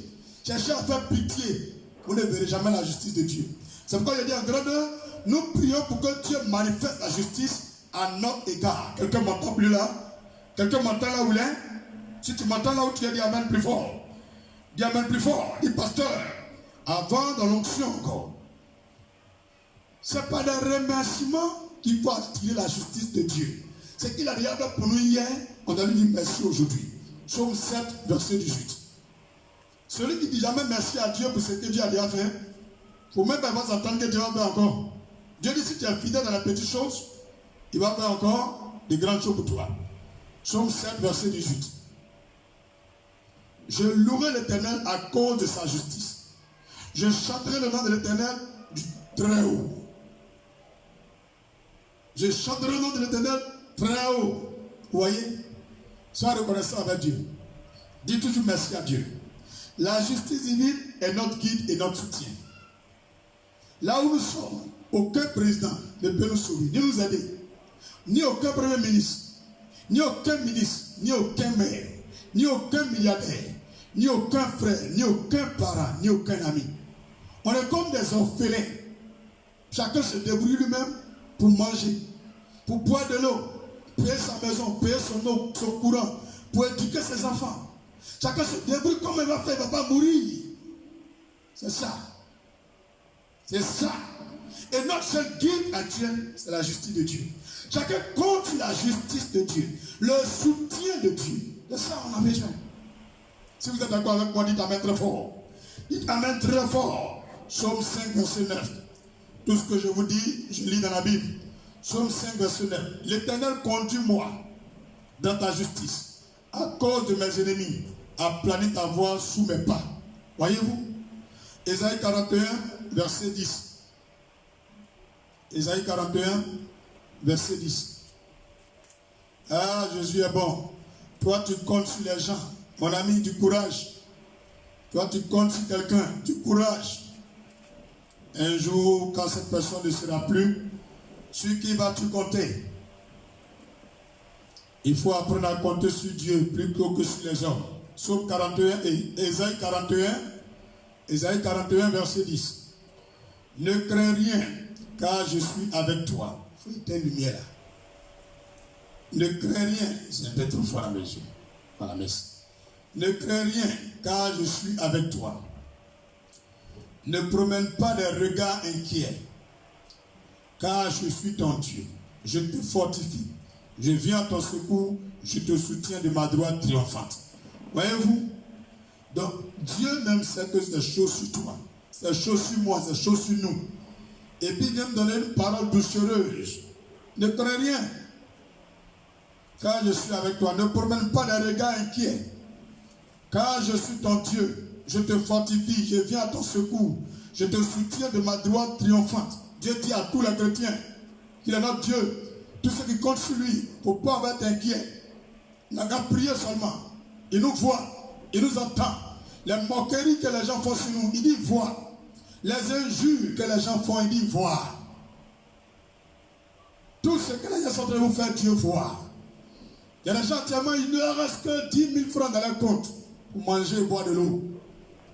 chercher à faire pitié, vous ne verrez jamais la justice de Dieu. C'est pourquoi je dis en grandeur, nous prions pour que Dieu manifeste la justice à notre égard. Quelqu'un m'entend plus là? Quelqu'un m'entend là où il est? Si tu m'entends là où tu es, dis amen plus fort. Dis amen plus fort. Dis pasteur, avant dans l'onction encore. Ce n'est pas des remerciements qu'il faut attirer la justice de Dieu. C'est qu'il a déjà fait pour nous hier, on doit lui dire merci aujourd'hui. Psaume 7, verset 18. Celui qui dit jamais merci à Dieu pour ce que Dieu a déjà fait, il ne faut même pas s'attendre que Dieu va faire encore. Dieu dit si tu es fidèle dans les petites choses, il va faire encore de grandes choses pour toi. Psaume 7, verset 18. Je louerai l'Éternel à cause de sa justice. Je chanterai le nom de l'Éternel du Très-Haut. Je chanterai le nom de l'Éternel très haut. Vous voyez? Sois reconnaissant avec Dieu. Dis toujours merci à Dieu. La justice divine est notre guide et notre soutien. Là où nous sommes, aucun président ne peut nous sauver, ni nous aider. Ni aucun premier ministre, ni aucun ministre, ni aucun maire, ni aucun milliardaire, ni aucun frère, ni aucun parent, ni aucun ami. On est comme des orphelins. Chacun se débrouille lui-même pour manger, pour boire de l'eau, payer sa maison, payer son eau, son courant, pour éduquer ses enfants. Chacun se débrouille comme il va faire, il ne va pas mourir. C'est ça. C'est ça. Et notre seul guide actuel, c'est la justice de Dieu. Chacun compte la justice de Dieu, le soutien de Dieu. De ça, on a besoin. Si vous êtes d'accord avec moi, dites Amen très fort. Dites Amen très fort. Psaume 5, verset 9. Tout ce que je vous dis, je lis dans la Bible. Psaume 5, verset 9. L'Éternel conduit-moi dans ta justice. À cause de mes ennemis, aplanis ta voie sous mes pas. Voyez-vous? Ésaïe 41, verset 10. Ésaïe 41, verset 10. Ah, Jésus est bon. Toi, tu comptes sur les gens. Mon ami, du courage. Toi, tu comptes sur quelqu'un. Du courage. Un jour, quand cette personne ne sera plus, sur qui vas-tu compter? Il faut apprendre à compter sur Dieu plutôt que sur les hommes. Psaume 41 et Ésaïe 41, verset 10. Ne crains rien, car je suis avec toi. Il faut éteindre lumière là. Ne crains rien. C'est un peu trop fort à mes yeux. Voilà, merci. Ne crains rien, car je suis avec toi. Ne promène pas des regards inquiets, car je suis ton Dieu. Je te fortifie. Je viens à ton secours. Je te soutiens de ma droite triomphante. Voyez-vous? Donc, Dieu même sait que c'est des choses sur toi. C'est des choses sur moi, c'est des choses sur nous. Et puis, il vient me donner une parole doucereuse. Ne crains rien, car je suis avec toi. Ne promène pas des regards inquiets, car je suis ton Dieu. Je te fortifie, je viens à ton secours. Je te soutiens de ma droite triomphante. Dieu dit à tous les chrétiens qu'il est notre Dieu. Tous ceux qui comptent sur lui, il ne faut pas être inquiet. Il n'a qu'à prier seulement. Il nous voit, il nous entend. Les moqueries que les gens font sur nous, il dit voit. Les injures que les gens font, il dit voit. Tout ce que les gens sont en train de vous faire, Dieu voit. Il y a des gens actuellement, il ne reste que 10 000 francs dans leur compte pour manger et boire de l'eau.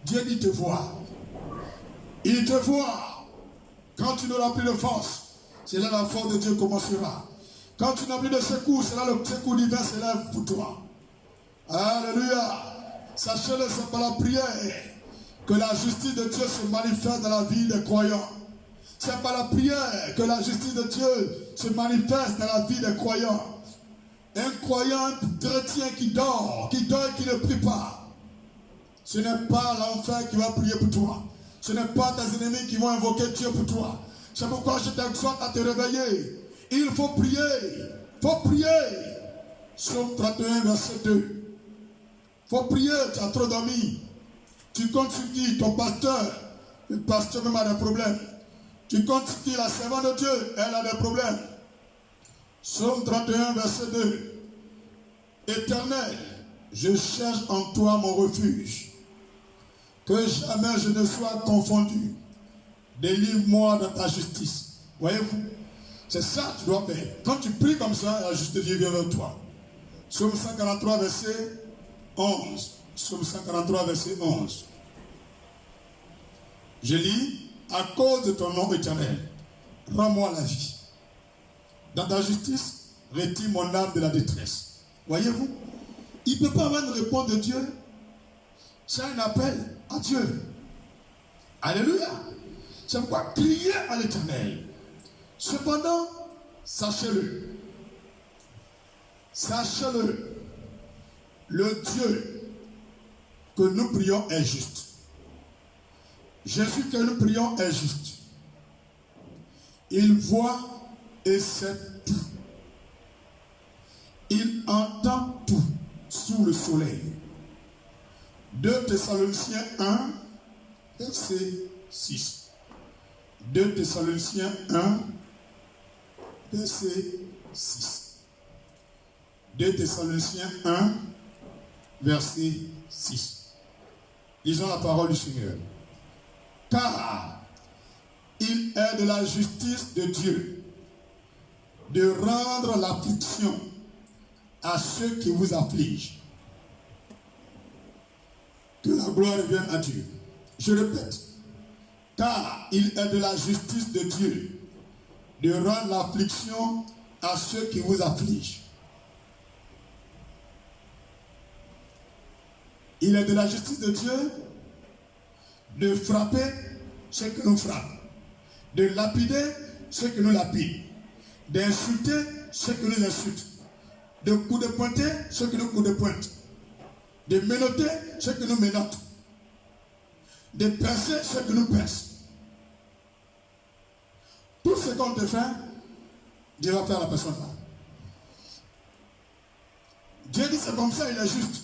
Dieu dit te voit. Il te voit. Quand tu n'auras plus de force, c'est là la force de Dieu commencera. Quand tu n'as plus de secours, c'est là le secours divin s'élève pour toi. Alléluia. Sachez-le, c'est par la prière que la justice de Dieu se manifeste dans la vie des croyants. C'est par la prière que la justice de Dieu se manifeste dans la vie des croyants. Un croyant chrétien qui dort et qui ne prie pas, ce n'est pas l'enfer qui va prier pour toi. Ce n'est pas tes ennemis qui vont invoquer Dieu pour toi. C'est pourquoi je t'exhorte à te réveiller. Il faut prier. Il faut prier. Psaume 31, verset 2. Il faut prier. Tu as trop dormi. Tu comptes sur qui? Ton pasteur. Le pasteur même a des problèmes. Tu comptes sur qui? La servante de Dieu. Elle a des problèmes. Psaume 31, verset 2. Éternel, je cherche en toi mon refuge. Que jamais je ne sois confondu. Délivre-moi dans ta justice. Voyez-vous? C'est ça que tu dois faire. Quand tu pries comme ça, la justice de Dieu vient vers toi. Psaume 143, verset 11. Psaume 143, verset 11. Je lis, à cause de ton nom éternel, rends-moi la vie. Dans ta justice, retire mon âme de la détresse. Voyez-vous? Il ne peut pas avoir une réponse de Dieu. C'est un appel à Dieu. Alléluia. C'est pourquoi crier à l'Éternel. Cependant, sachez-le. Sachez-le. Le Dieu que nous prions est juste. Jésus que nous prions est juste. Il voit et sait tout. Il entend tout sous le soleil. 2 Thessaloniciens 1, verset 6. 2 Thessaloniciens 1, verset 6. 2 Thessaloniciens 1, verset 6. Lisons la parole du Seigneur. Car il est de la justice de Dieu de rendre l'affliction à ceux qui vous affligent. Que la gloire revienne à Dieu. Je répète. Car il est de la justice de Dieu de rendre l'affliction à ceux qui vous affligent. Il est de la justice de Dieu de frapper ceux qui nous frappent, de lapider ceux qui nous lapident, d'insulter ceux qui nous insultent, de coups de pointer ceux qui nous coups de pointe, de menotter ceux qui nous menottent, de percer ceux qui nous percent. Tout ce qu'on te fait, Dieu va faire à la personne là. Dieu dit c'est comme ça, il est juste.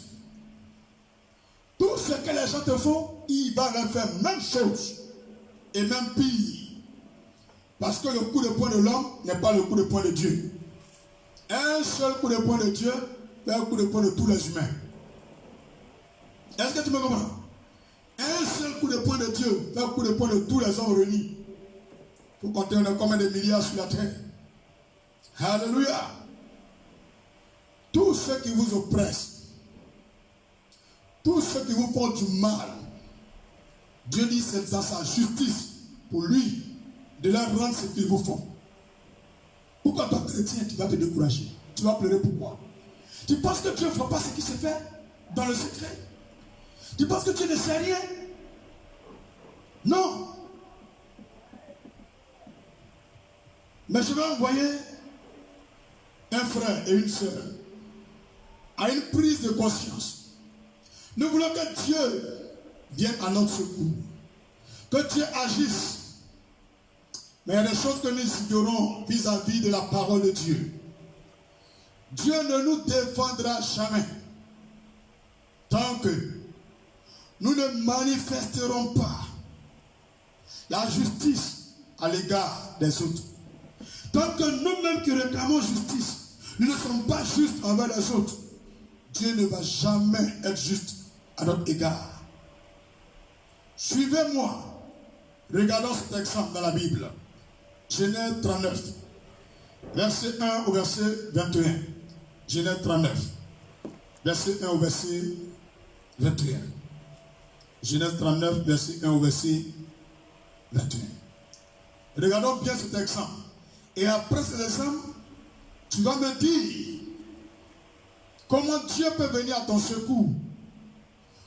Tout ce que les gens te font, il va leur faire même chose. Et même pire. Parce que le coup de poing de l'homme n'est pas le coup de poing de Dieu. Un seul coup de poing de Dieu fait un coup de poing de tous les humains. Est-ce que tu me comprends? Un seul coup de poing de Dieu fait un coup de poing de tous les hommes réunis. Vous comptez, on a combien de milliards sur la terre? Alléluia. Tous ceux qui vous oppressent, tous ceux qui vous font du mal, Dieu dit c'est dans sa justice pour lui de leur rendre ce qu'ils vous font. Pourquoi toi chrétien tu vas te décourager? Tu vas pleurer pourquoi? Tu penses que Dieu ne fera pas ce qui se fait dans le secret? Tu penses que Dieu ne sait rien? Non. Mais je vais envoyer un frère et une sœur à une prise de conscience. Nous voulons que Dieu vienne à notre secours. Que Dieu agisse. Mais il y a des choses que nous ignorons vis-à-vis de la parole de Dieu. Dieu ne nous défendra jamais tant que nous ne manifesterons pas la justice à l'égard des autres. Tant que nous-mêmes qui réclamons justice, nous ne sommes pas justes envers les autres, Dieu ne va jamais être juste à notre égard. Suivez-moi. Regardons cet exemple dans la Bible. Genèse 39, verset 1 au verset 21. Genèse 39, verset 1 au verset 21. Genèse 39, verset 1 au verset 21. Regardons bien cet exemple. Et après cet exemple, tu vas me dire comment Dieu peut venir à ton secours.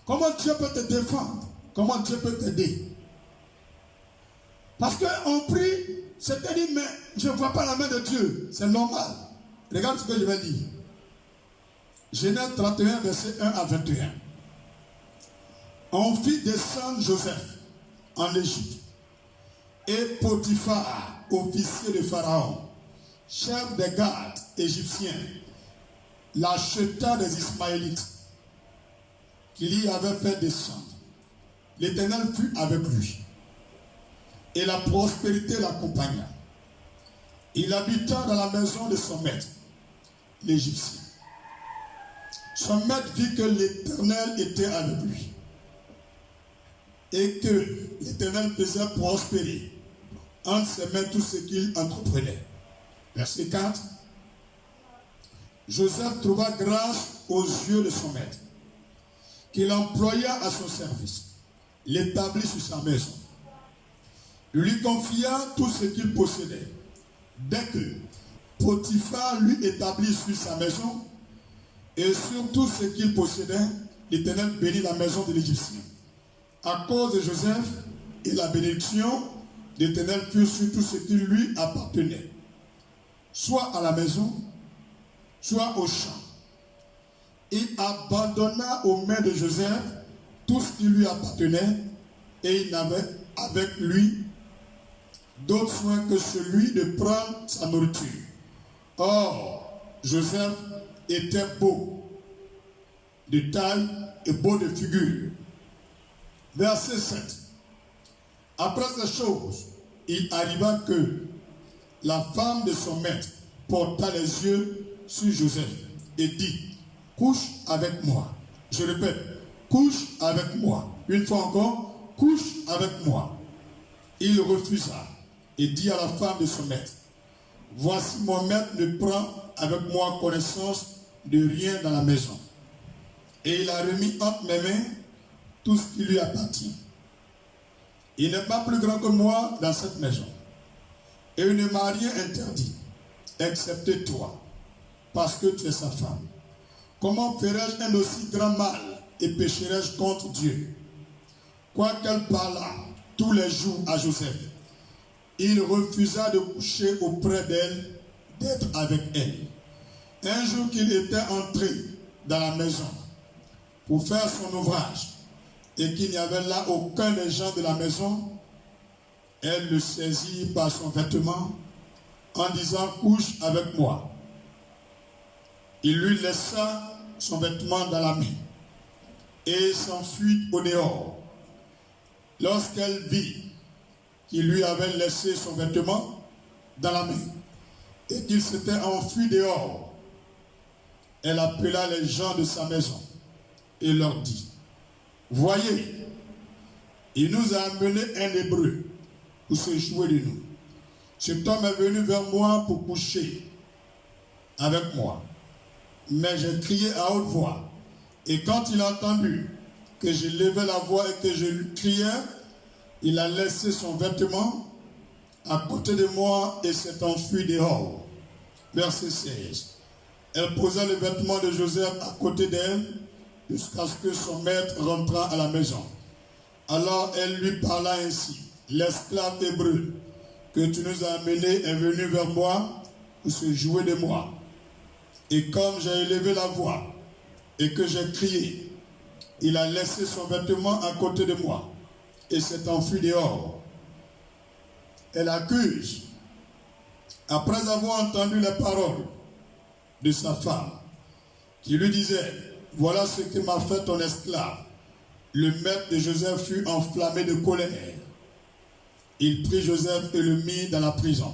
Comment Dieu peut te défendre. Comment Dieu peut t'aider. Parce qu'on prie, c'est-à-dire, mais je ne vois pas la main de Dieu. C'est normal. Regarde ce que je vais dire. Genèse 31, verset 1 à 21. On fit descendre Joseph en Égypte. Et Potiphar, officier de Pharaon, chef des gardes égyptiens, l'acheta des Ismaélites, qu'il y avait fait descendre. L'Éternel fut avec lui. Et la prospérité l'accompagna. Il habita dans la maison de son maître, l'Égyptien. Son maître vit que l'Éternel était avec lui. Et que l'Éternel faisait prospérer entre ses mains tout ce qu'il entreprenait. Verset 4. Joseph trouva grâce aux yeux de son maître, qu'il employa à son service, l'établit sur sa maison. Il lui confia tout ce qu'il possédait. Dès que Potiphar lui établit sur sa maison et sur tout ce qu'il possédait, l'Éternel bénit la maison de l'Égyptien. À cause de Joseph et la bénédiction, l'Éternel fut sur tout ce qui lui appartenait, soit à la maison, soit au champ. Il abandonna aux mains de Joseph tout ce qui lui appartenait et il n'avait avec lui d'autre soin que celui de prendre sa nourriture. Or, Joseph était beau de taille et beau de figure. Verset 7. Après ces choses, il arriva que la femme de son maître porta les yeux sur Joseph et dit, couche avec moi. Je répète, couche avec moi. Une fois encore, couche avec moi. Il refusa et dit à la femme de son maître, voici mon maître ne prend avec moi connaissance de rien dans la maison. Et il a remis entre mes mains tout ce qui lui appartient. Il n'est pas plus grand que moi dans cette maison. Et il ne m'a rien interdit, excepté toi, parce que tu es sa femme. Comment ferais-je un aussi grand mal et pécherais-je contre Dieu? Quoiqu'elle parlât tous les jours à Joseph, il refusa de coucher auprès d'elle, d'être avec elle. Un jour qu'il était entré dans la maison pour faire son ouvrage et qu'il n'y avait là aucun des gens de la maison, elle le saisit par son vêtement en disant « couche avec moi ». Il lui laissa son vêtement dans la main et s'enfuit au dehors. Lorsqu'elle vit qu'il lui avait laissé son vêtement dans la main et qu'il s'était enfui dehors, elle appela les gens de sa maison et leur dit « Voyez, il nous a amené un Hébreu pour se jouer de nous. Cet homme est venu vers moi pour coucher avec moi. Mais j'ai crié à haute voix. Et quand il a entendu que je levais la voix et que je lui criais, il a laissé son vêtement à côté de moi et s'est enfui dehors. » Verset 16. Elle posa le vêtement de Joseph à côté d'elle jusqu'à ce que son maître rentrât à la maison. Alors elle lui parla ainsi. « L'esclave hébreu que tu nous as amené est venu vers moi pour se jouer de moi. Et comme j'ai élevé la voix et que j'ai crié, il a laissé son vêtement à côté de moi et s'est enfui dehors. » Elle accuse, après avoir entendu les paroles de sa femme, qui lui disait « Voilà ce que m'a fait ton esclave. » Le maître de Joseph fut enflammé de colère. Il prit Joseph et le mit dans la prison,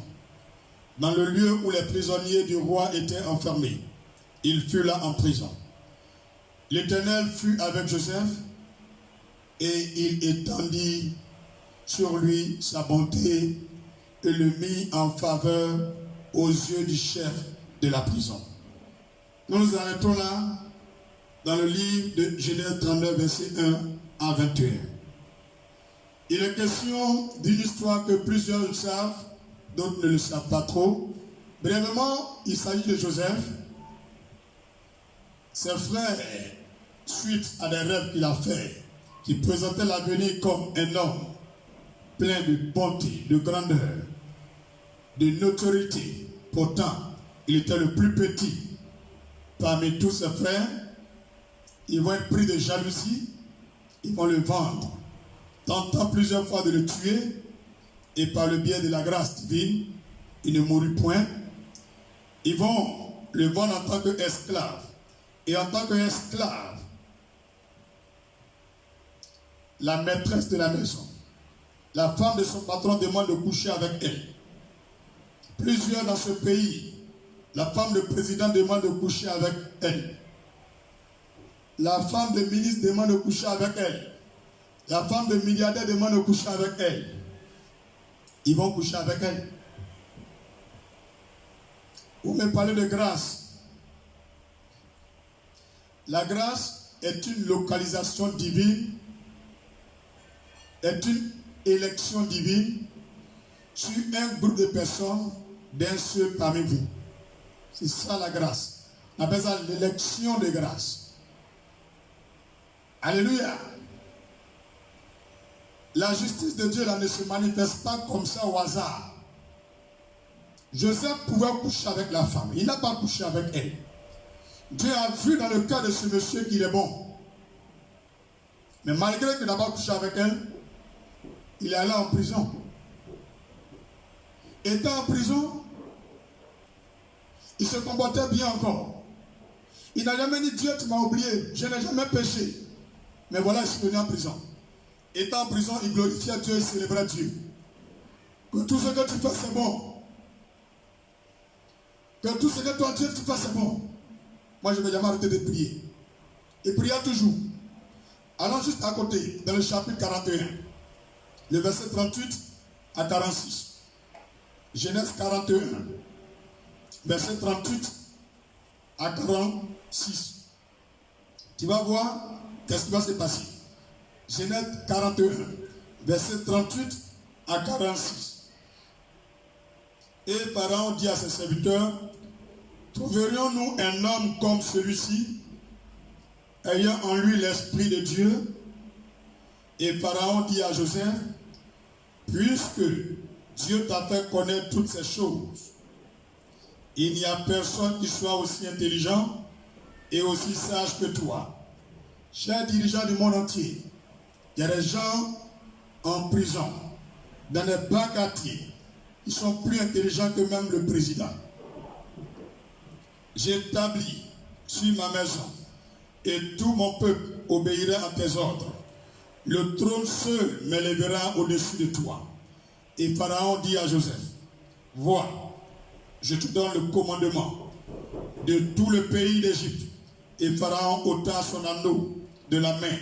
dans le lieu où les prisonniers du roi étaient enfermés. Il fut là en prison. L'Éternel fut avec Joseph et il étendit sur lui sa bonté et le mit en faveur aux yeux du chef de la prison. Nous nous arrêtons là dans le livre de Genèse 39, verset 1 à 21. Il est question d'une histoire que plusieurs le savent, d'autres ne le savent pas trop. Brièvement, il s'agit de Joseph. Ses frères, suite à des rêves qu'il a faits, qui présentaient l'avenir comme un homme plein de bonté, de grandeur, de notoriété. Pourtant, il était le plus petit parmi tous ses frères. Ils vont être pris de jalousie, ils vont le vendre, tentant plusieurs fois de le tuer, et par le biais de la grâce divine, il ne mourut point. Ils vont le vendre en tant qu'esclave. Et en tant qu'esclave, la maîtresse de la maison, la femme de son patron demande de coucher avec elle. Plusieurs dans ce pays, la femme de président demande de coucher avec elle. La femme de ministre demande de coucher avec elle. La femme de milliardaire demande de coucher avec elle. Ils vont coucher avec elle. Vous me parlez de grâce. La grâce est une localisation divine, est une élection divine sur un groupe de personnes d'un seul parmi vous. C'est ça la grâce. On appelle ça l'élection de grâce. Alléluia. La justice de Dieu là ne se manifeste pas comme ça au hasard. Joseph pouvait coucher avec la femme. Il n'a pas couché avec elle. Dieu a vu dans le cas de ce monsieur qu'il est bon. Mais malgré qu'il n'a pas couché avec elle, il est allé en prison. Étant en prison, il se comportait bien encore. Il n'a jamais dit Dieu, tu m'as oublié, je n'ai jamais péché. Mais voilà, il est venu en prison. Étant en prison, il glorifiait Dieu et célébrait Dieu. Que tout ce que tu fais, c'est bon. Que tout ce que toi, Dieu, tu fais, c'est bon. Moi, je ne vais jamais arrêter de prier. Et prier toujours. Allons juste à côté, dans le chapitre 41, le verset 38 à 46. Genèse 41, verset 38 à 46. Tu vas voir qu'est-ce qui va se passer. Genèse 41, verset 38 à 46. Et Pharaon dit à ses serviteurs, trouverions-nous un homme comme celui-ci, ayant en lui l'Esprit de Dieu? Et Pharaon dit à Joseph, puisque Dieu t'a fait connaître toutes ces choses. Il n'y a personne qui soit aussi intelligent et aussi sage que toi. Chers dirigeants du monde entier, il y a des gens en prison, dans les bas quartiers, ils sont plus intelligents que même le président. J'établis sur ma maison et tout mon peuple obéira à tes ordres. Le trône seul m'élèvera au-dessus de toi. Et Pharaon dit à Joseph, vois, je te donne le commandement de tout le pays d'Égypte. Et Pharaon ôta son anneau de la main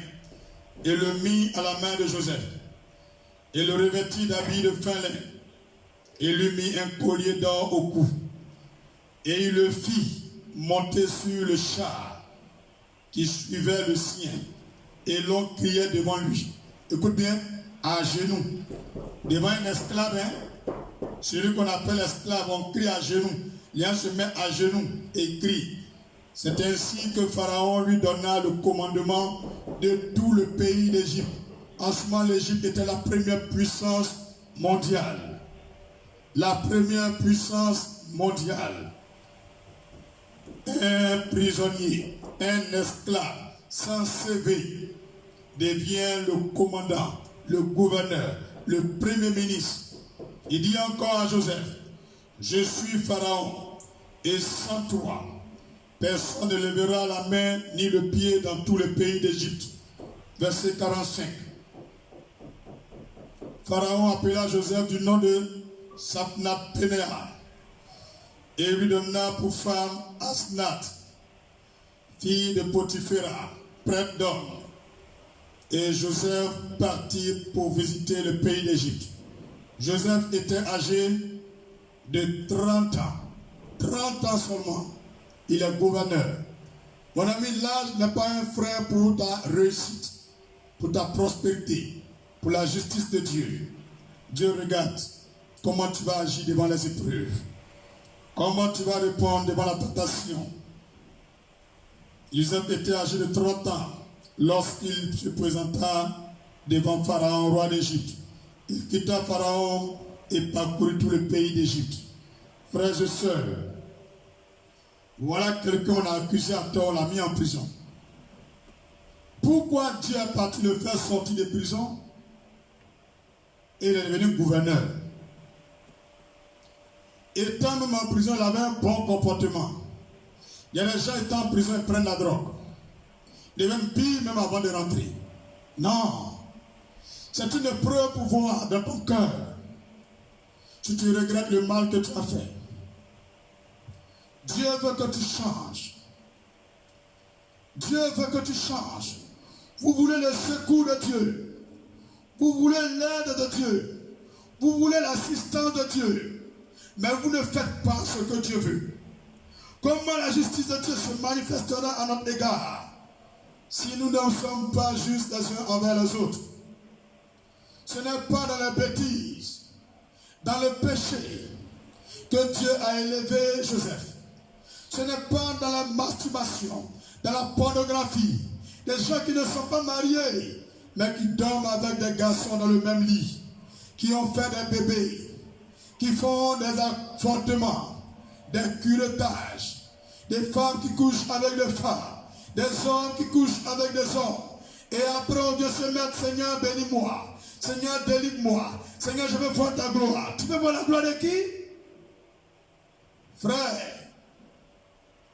et le mit à la main de Joseph et le revêtit d'habits de fin lin et lui mit un collier d'or au cou et il le fit monter sur le char qui suivait le sien et l'on criait devant lui. Écoute bien, à genoux, devant un esclave, hein, celui qu'on appelle esclave, on crie à genoux. L'un se met à genoux et crie. C'est ainsi que Pharaon lui donna le commandement de tout le pays d'Égypte. En ce moment, l'Égypte était la première puissance mondiale. La première puissance mondiale. Un prisonnier, un esclave, sans CV, devient le commandant, le gouverneur, le premier ministre. Il dit encore à Joseph, je suis Pharaon, et sans toi, personne ne lèvera la main ni le pied dans tout le pays d'Égypte. Verset 45. Pharaon appela Joseph du nom de Saphnath-Pénéa et lui donna pour femme Asnath, fille de Potiphéra, prêtre d'homme. Et Joseph partit pour visiter le pays d'Égypte. Joseph était âgé de 30 ans. 30 ans seulement. Il est gouverneur. Mon ami, l'âge n'est pas un frein pour ta réussite, pour ta prospérité, pour la justice de Dieu. Dieu regarde comment tu vas agir devant les épreuves. Comment tu vas répondre devant la tentation. Joseph était âgé de 30 ans lorsqu'il se présenta devant Pharaon, roi d'Égypte. Il quitta Pharaon et parcourut tout le pays d'Égypte. Frères et sœurs, voilà quelqu'un qu'on a accusé à tort, on l'a mis en prison. Pourquoi Dieu a parti le faire sortir de prison et il est devenu gouverneur? Étant même en prison, il avait un bon comportement. Il y a des gens étant en prison, ils prennent la drogue. Ils même pire même avant de rentrer. Non. C'est une épreuve pour voir dans ton cœur si tu regrettes le mal que tu as fait. Dieu veut que tu changes. Dieu veut que tu changes. Vous voulez le secours de Dieu. Vous voulez l'aide de Dieu. Vous voulez l'assistance de Dieu. Mais vous ne faites pas ce que Dieu veut. Comment la justice de Dieu se manifestera à notre égard si nous n'en sommes pas justes les uns envers les autres? Ce n'est pas dans la bêtise, dans le péché que Dieu a élevé Joseph. Ce n'est pas dans la masturbation, dans la pornographie, des gens qui ne sont pas mariés, mais qui dorment avec des garçons dans le même lit, qui ont fait des bébés, qui font des avortements, des curettages, des femmes qui couchent avec des femmes, des hommes qui couchent avec des hommes. Et après on vient se mettre, Seigneur bénis-moi, Seigneur délivre-moi, Seigneur je veux voir ta gloire. Tu veux voir la gloire de qui? Frère,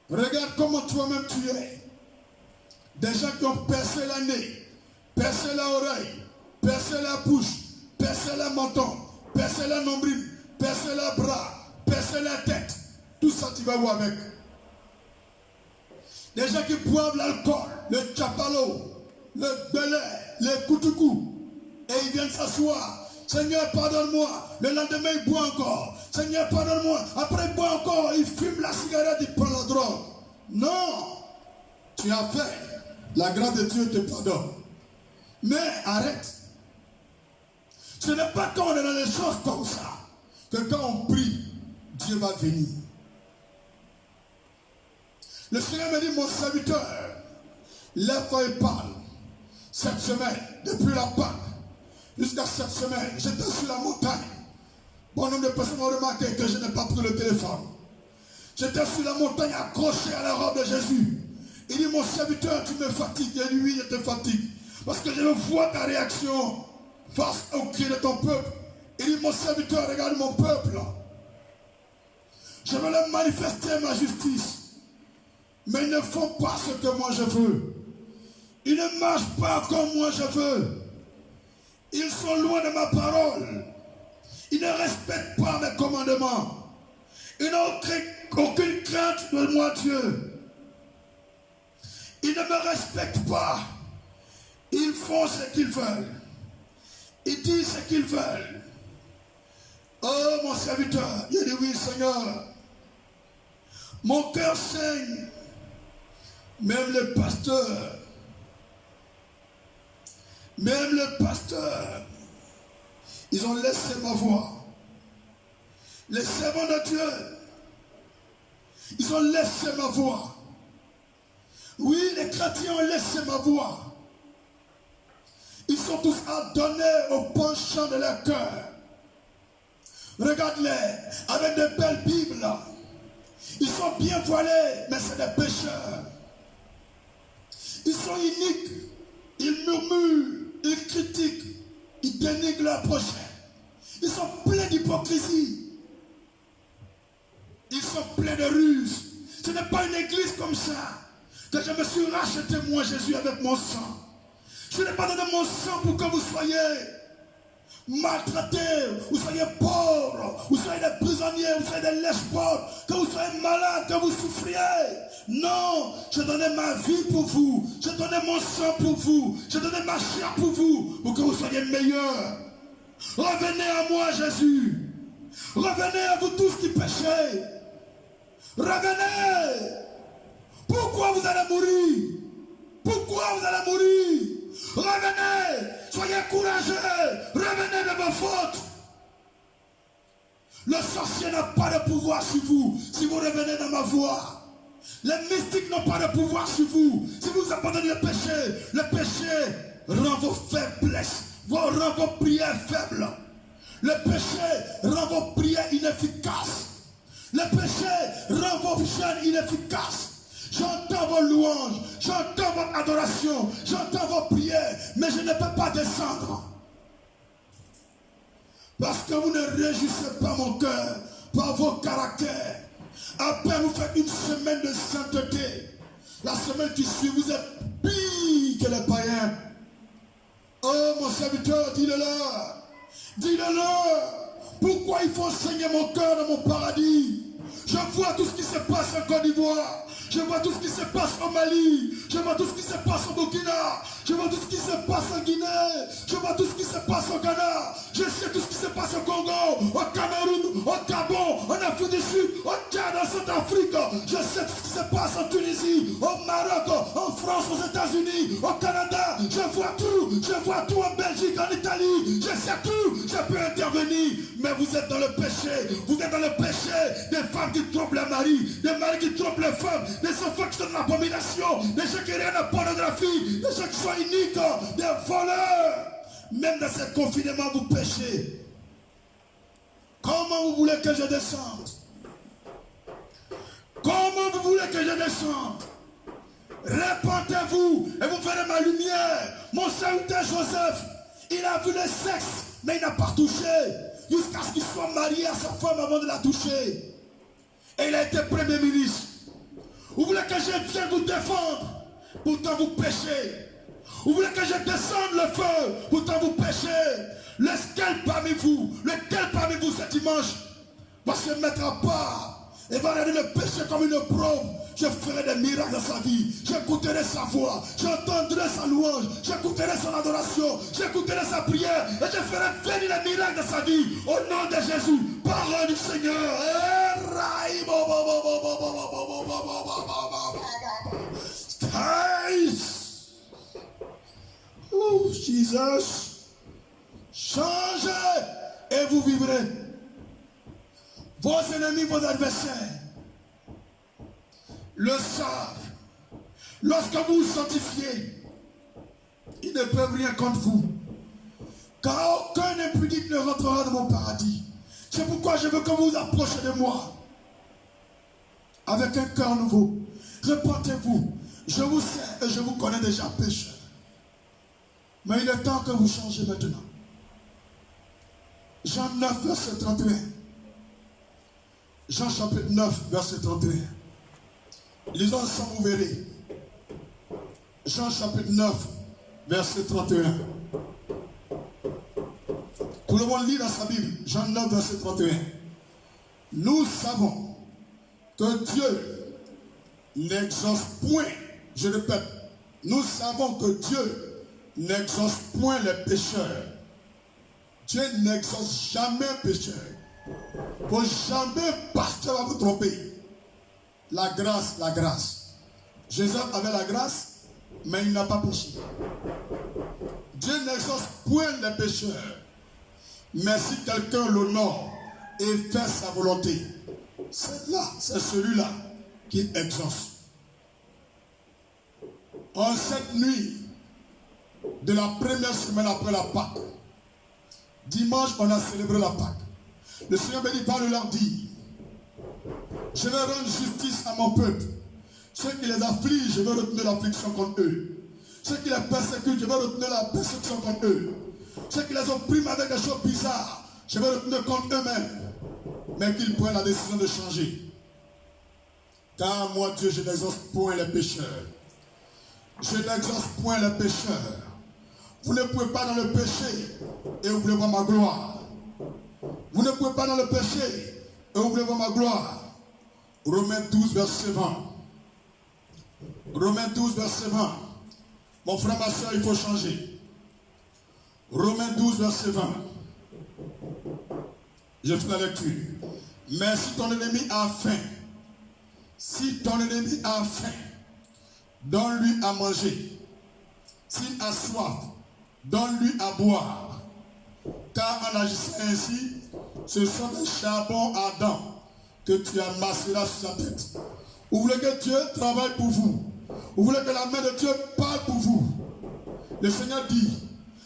regarde comment toi-même tu es. Des gens qui ont percé la nez, percé l'oreille, percé la bouche, percé le menton, percé le nombril, percé le bras, percé la tête. Tout ça tu vas voir avec. Des gens qui boivent l'alcool, le chapalo, le belé, le koutoukou. Et ils viennent s'asseoir. Seigneur, pardonne-moi. Le lendemain, il boit encore. Seigneur, pardonne-moi. Après, il boit encore. Il fume la cigarette, il prend la drogue. Non. Tu as fait. La grâce de Dieu te pardonne. Mais arrête. Ce n'est pas quand on est dans les choses comme ça que quand on prie, Dieu va venir. Le Seigneur me dit, mon serviteur, lève-toi et parle. Cette semaine, depuis la Pâque, jusqu'à cette semaine, j'étais sur la montagne. Bon nombre de personnes ont remarqué que je n'ai pas pris le téléphone. J'étais sur la montagne accroché à la robe de Jésus. Il dit, mon serviteur, tu me fatigues. Il dit, oui, je te fatigue. Parce que je vois ta réaction face au cri de ton peuple. Il dit, mon serviteur, regarde mon peuple. Je veux leur manifester ma justice. Mais ils ne font pas ce que moi je veux. Ils ne marchent pas comme moi je veux. Ils sont loin de ma parole. Ils ne respectent pas mes commandements. Ils n'ont aucune crainte de moi, Dieu. Ils ne me respectent pas. Ils font ce qu'ils veulent. Ils disent ce qu'ils veulent. Oh, mon serviteur, il dit oui, Seigneur. Mon cœur saigne. Même les pasteurs. Même les pasteurs. Ils ont laissé ma voix. Les servants de Dieu. Ils ont laissé ma voix. Oui, les chrétiens ont laissé ma voix. Ils sont tous adonnés au penchant de leur cœur. Regarde-les, avec de belles Bibles. Ils sont bien voilés, mais c'est des pécheurs. Ils sont iniques. Ils murmurent, ils critiquent, ils dénigrent leur prochain. Ils sont pleins d'hypocrisie. Ils sont pleins de ruses. Ce n'est pas une église comme ça que je me suis racheté, moi, Jésus, avec mon sang. Je n'ai pas donné mon sang pour que vous soyez maltraités, vous soyez pauvres, vous soyez des prisonniers, vous soyez des lèche-portes, que vous soyez malades, que vous souffriez. Non, je donnais ma vie pour vous, je donnais mon sang pour vous, je donnais ma chair pour vous, pour que vous soyez meilleurs. Revenez à moi, Jésus. Revenez à vous tous qui péchez. Revenez. Pourquoi vous allez mourir? Pourquoi vous allez mourir? Revenez. Soyez courageux. Revenez de vos fautes. Le sorcier n'a pas de pouvoir sur vous si vous revenez dans ma voie. Les mystiques n'ont pas de pouvoir sur vous si vous abandonnez le péché rend vos faiblesses, rend vos prières faibles. Le péché rend vos prières inefficaces. Le péché rend vos jeûnes inefficaces. J'entends vos louanges, j'entends votre adoration, j'entends vos prières, mais je ne peux pas descendre. Parce que vous ne réjouissez pas mon cœur par vos caractères. Après vous faites une semaine de sainteté. La semaine qui suit, vous êtes pire que les païens. Oh mon serviteur, dis-le-leur. Dis-le-leur. Pourquoi il faut saigner mon cœur dans mon paradis? Je vois tout ce qui se passe en Côte d'Ivoire. Je vois tout ce qui se passe au Mali. Je vois tout ce qui se passe au Burkina. Je vois tout ce qui se passe en Guinée. Je vois tout ce qui se passe au Ghana. Je sais tout ce qui se passe au Congo, au Cameroun, au Gabon, en Afrique du Sud, au Tchad, en Centrafrique. Je sais tout ce qui se passe en Tunisie, au Maroc, en France, aux États-Unis, au Canada. Je vois tout en Belgique, en Italie. Je sais tout. Je peux intervenir. Mais vous êtes dans le péché. Vous êtes dans le péché des femmes qui trompent les maris, des maris qui trompent les femmes, des enfants qui sont dans l'abomination, des gens qui regardent la pornographie, des gens qui sont iniques, des voleurs. Même dans ces confinements, vous péchez. Comment vous voulez que je descende? Comment vous voulez que je descende? Répentez-vous et vous verrez ma lumière. Mon serviteur Joseph, il a vu le sexe, mais il n'a pas touché. Jusqu'à ce qu'il soit marié à sa femme avant de la toucher. Et il a été premier ministre. Vous voulez que je vienne vous défendre? Pourtant vous péchez. Vous voulez que je descende le feu? Pourtant vous péchez. Lequel parmi vous ce dimanche va se mettre à part et va regarder le péché comme une preuve? Je ferai des miracles dans sa vie. J'écouterai sa voix. J'entendrai sa louange. J'écouterai son adoration. J'écouterai sa prière. Et je ferai venir les miracles dans sa vie. Au nom de Jésus. Parole du Seigneur. Oh, Jesus. Changez et vous vivrez. Vos ennemis, vos adversaires le savent. Lorsque vous vous sanctifiez, ils ne peuvent rien contre vous. Car aucun impudique ne rentrera dans mon paradis. C'est pourquoi je veux que vous vous approchiez de moi avec un cœur nouveau. Repentez-vous. Je vous sais et je vous connais déjà pécheur. Mais il est temps que vous changez maintenant. Jean 9, verset 31. Jean chapitre 9, verset 31. Lisons ensemble, vous verrez. Jean chapitre 9, verset 31. Tout le monde lit dans sa Bible. Jean 9, verset 31. Nous savons que Dieu n'exauce point, je répète, nous savons que Dieu n'exauce point les pécheurs. Dieu n'exauce jamais un pécheur. Pour jamais pasteur va vous tromper. La grâce, la grâce. Jésus avait la grâce, mais il n'a pas péché. Dieu n'exauce point les pécheurs. Mais si quelqu'un l'honore et fait sa volonté, c'est là, c'est celui-là qui exauce. En cette nuit de la première semaine après la Pâque, dimanche, on a célébré la Pâque. Le Seigneur me dit, va leur dire, je vais rendre justice à mon peuple. Ceux qui les affligent, je vais retenir l'affliction contre eux. Ceux qui les persécutent, je vais retenir la persécution contre eux. Ceux qui les oppriment avec des choses bizarres, je vais retenir contre eux-mêmes. Mais qu'ils prennent la décision de changer. Car moi, Dieu, je n'exauce point les pécheurs. Je n'exauce point les pécheurs. Vous ne pouvez pas dans le péché et vous voulez voir ma gloire. Vous ne pouvez pas dans le péché et vous voulez voir ma gloire. Romains 12, verset 20. Romains 12, verset 20. Mon frère, ma soeur, il faut changer. Romains 12, verset 20. Je fais la lecture. Mais si ton ennemi a faim, si ton ennemi a faim, donne-lui à manger. S'il a soif, donne-lui à boire. Car en agissant ainsi, ce sont des charbons ardents que tu amasseras sur sa tête. Vous voulez que Dieu travaille pour vous. Vous voulez que la main de Dieu parle pour vous. Le Seigneur dit,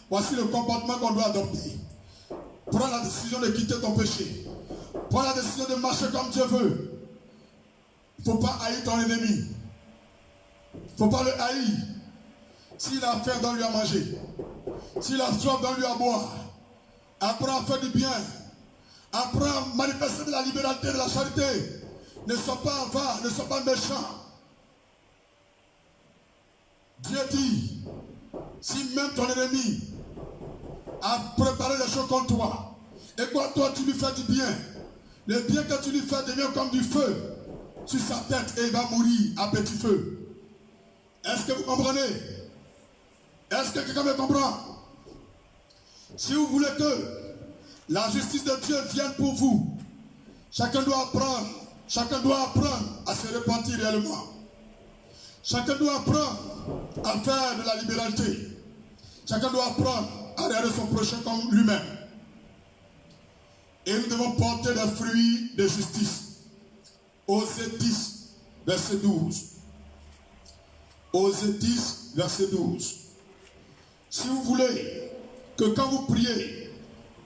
voici le comportement qu'on doit adopter. Prends la décision de quitter ton péché. Prends la décision de marcher comme Dieu veut. Il ne faut pas haïr ton ennemi. Il ne faut pas le haïr. S'il a faim, donne-lui à manger. S'il a soif, donne-lui à boire. Apprends à faire du bien. Apprends à manifester de la liberté, de la charité. Ne sois pas avare, ne sois pas méchant. Dieu dit, si même ton ennemi a préparé des choses contre toi, et quand toi tu lui fais du bien, le bien que tu lui fais devient comme du feu sur sa tête et il va mourir à petit feu. Est-ce que vous comprenez? Est-ce que quelqu'un me comprend? Si vous voulez que la justice de Dieu vienne pour vous, chacun doit apprendre à se repentir réellement. Chacun doit apprendre à faire de la libéralité. Chacun doit apprendre à regarder son prochain comme lui-même. Et nous devons porter des fruits de justice. Osée 10, verset 12. Osée 10, verset 12. Si vous voulez que quand vous priez,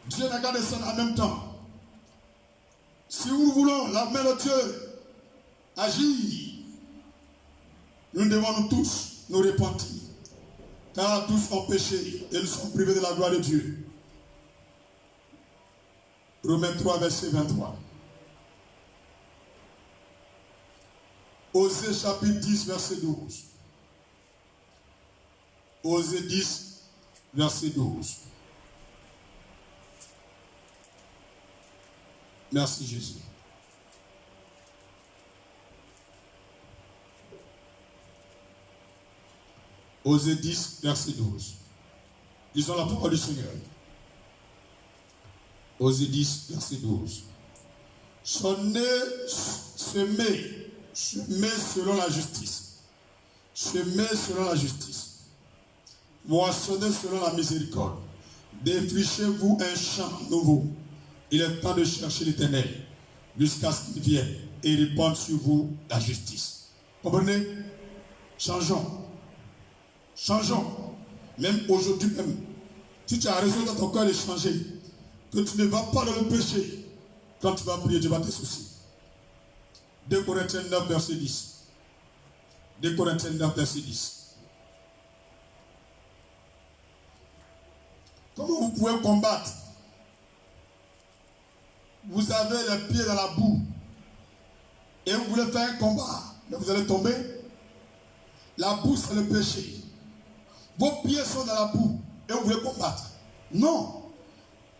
Dieu regarde ça en même temps. Si nous voulons la main de Dieu agir, nous devons nous tous nous repentir. Car tous ont péché et nous sommes privés de la gloire de Dieu. Romains 3, verset 23. Osée chapitre 10, verset 12. Osée 10, verset 12. Merci Jésus. Osée 10, verset 12. Lisons la parole du Seigneur. Osée 10, verset 12. Sonnez, semez selon la justice. Semez selon la justice. Moissonnez selon la miséricorde. Défrichez-vous un champ nouveau. Il est temps de chercher l'Éternel jusqu'à ce qu'il vienne et répande sur vous la justice. Comprenez? Changeons. Changeons. Même aujourd'hui même. Si tu as raison dans ton cœur de changer, que tu ne vas pas dans le péché, Quand tu vas prier, tu vas te soucier. 2 Corinthiens 9, verset 10. 2 Corinthiens 9, verset 10. Comment vous pouvez combattre? Vous avez les pieds dans la boue et vous voulez faire un combat, mais vous allez tomber. La boue, c'est le péché. Vos pieds sont dans la boue et vous voulez combattre. Non.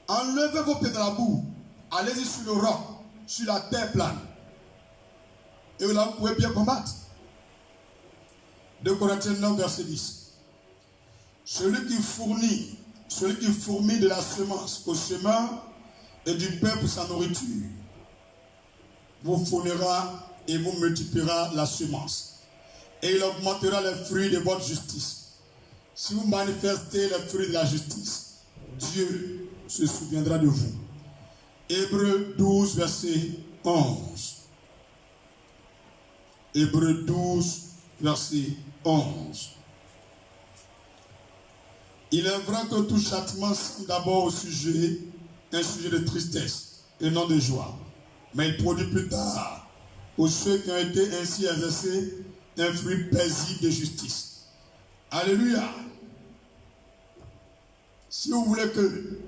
Enlevez vos pieds dans la boue. Allez-y sur le roc, sur la terre plane. Et là, vous pouvez bien combattre. 2 Corinthiens 9, verset 10. Celui qui fournit de la semence au chemin et du pain pour sa nourriture, vous fournira et vous multipliera la semence. Et il augmentera les fruits de votre justice. Si vous manifestez les fruits de la justice, Dieu se souviendra de vous. Hébreux 12, verset 11. Hébreux 12, verset 11. Il est vrai que tout châtiment semble d'abord un sujet de tristesse et non de joie. Mais il produit plus tard, pour ceux qui ont été ainsi exercés, un fruit paisible de justice. Alléluia. Si vous voulez que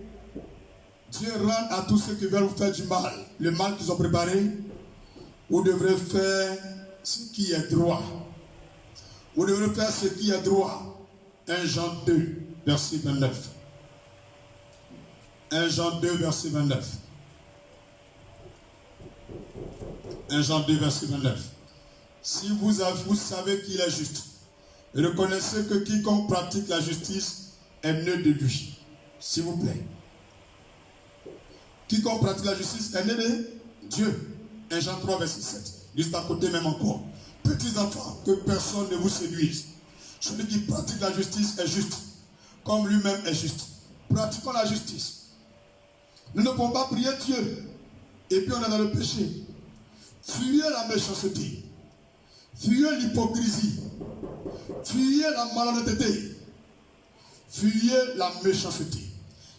Dieu rende à tous ceux qui veulent vous faire du mal, le mal qu'ils ont préparé, vous devrez faire ce qui est droit. Vous devrez faire ce qui est droit. 1 Jean 2, verset 29. 1 Jean 2, verset 29. 1 Jean 2, verset 29. Si vous savez qu'il est juste, reconnaissez que quiconque pratique la justice est né de lui. S'il vous plaît. Quiconque pratique la justice est né de Dieu. 1 Jean 3, verset 7. Juste à côté même encore. Petits enfants, que personne ne vous séduise. Celui qui pratique la justice est juste, comme lui-même est juste. Pratiquons la justice. Nous ne pouvons pas prier Dieu et puis on est dans le péché. Fuyez la méchanceté. Fuyez l'hypocrisie. Fuyez la malhonnêteté. Fuyez la méchanceté.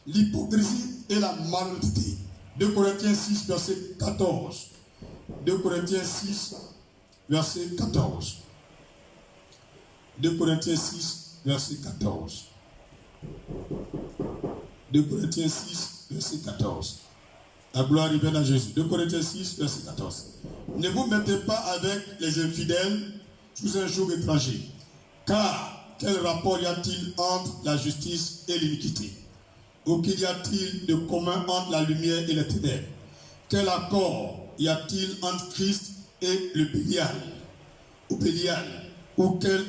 L'hypocrisie et la malhonnêteté. 2 Corinthiens 6, verset 14. 2 Corinthiens 6, verset 14. 2 Corinthiens 6, verset 14. 2 Corinthiens 6, verset 14. La gloire revienne à Jésus. 2 Corinthiens 6, verset 14. Ne vous mettez pas avec les infidèles sous un joug étranger. Car quel rapport y a-t-il entre la justice et l'iniquité? Ou qu'y a-t-il de commun entre la lumière et les ténèbres? Quel accord y a-t-il entre Christ et le Bélial? Ou Bélial? Ou quelle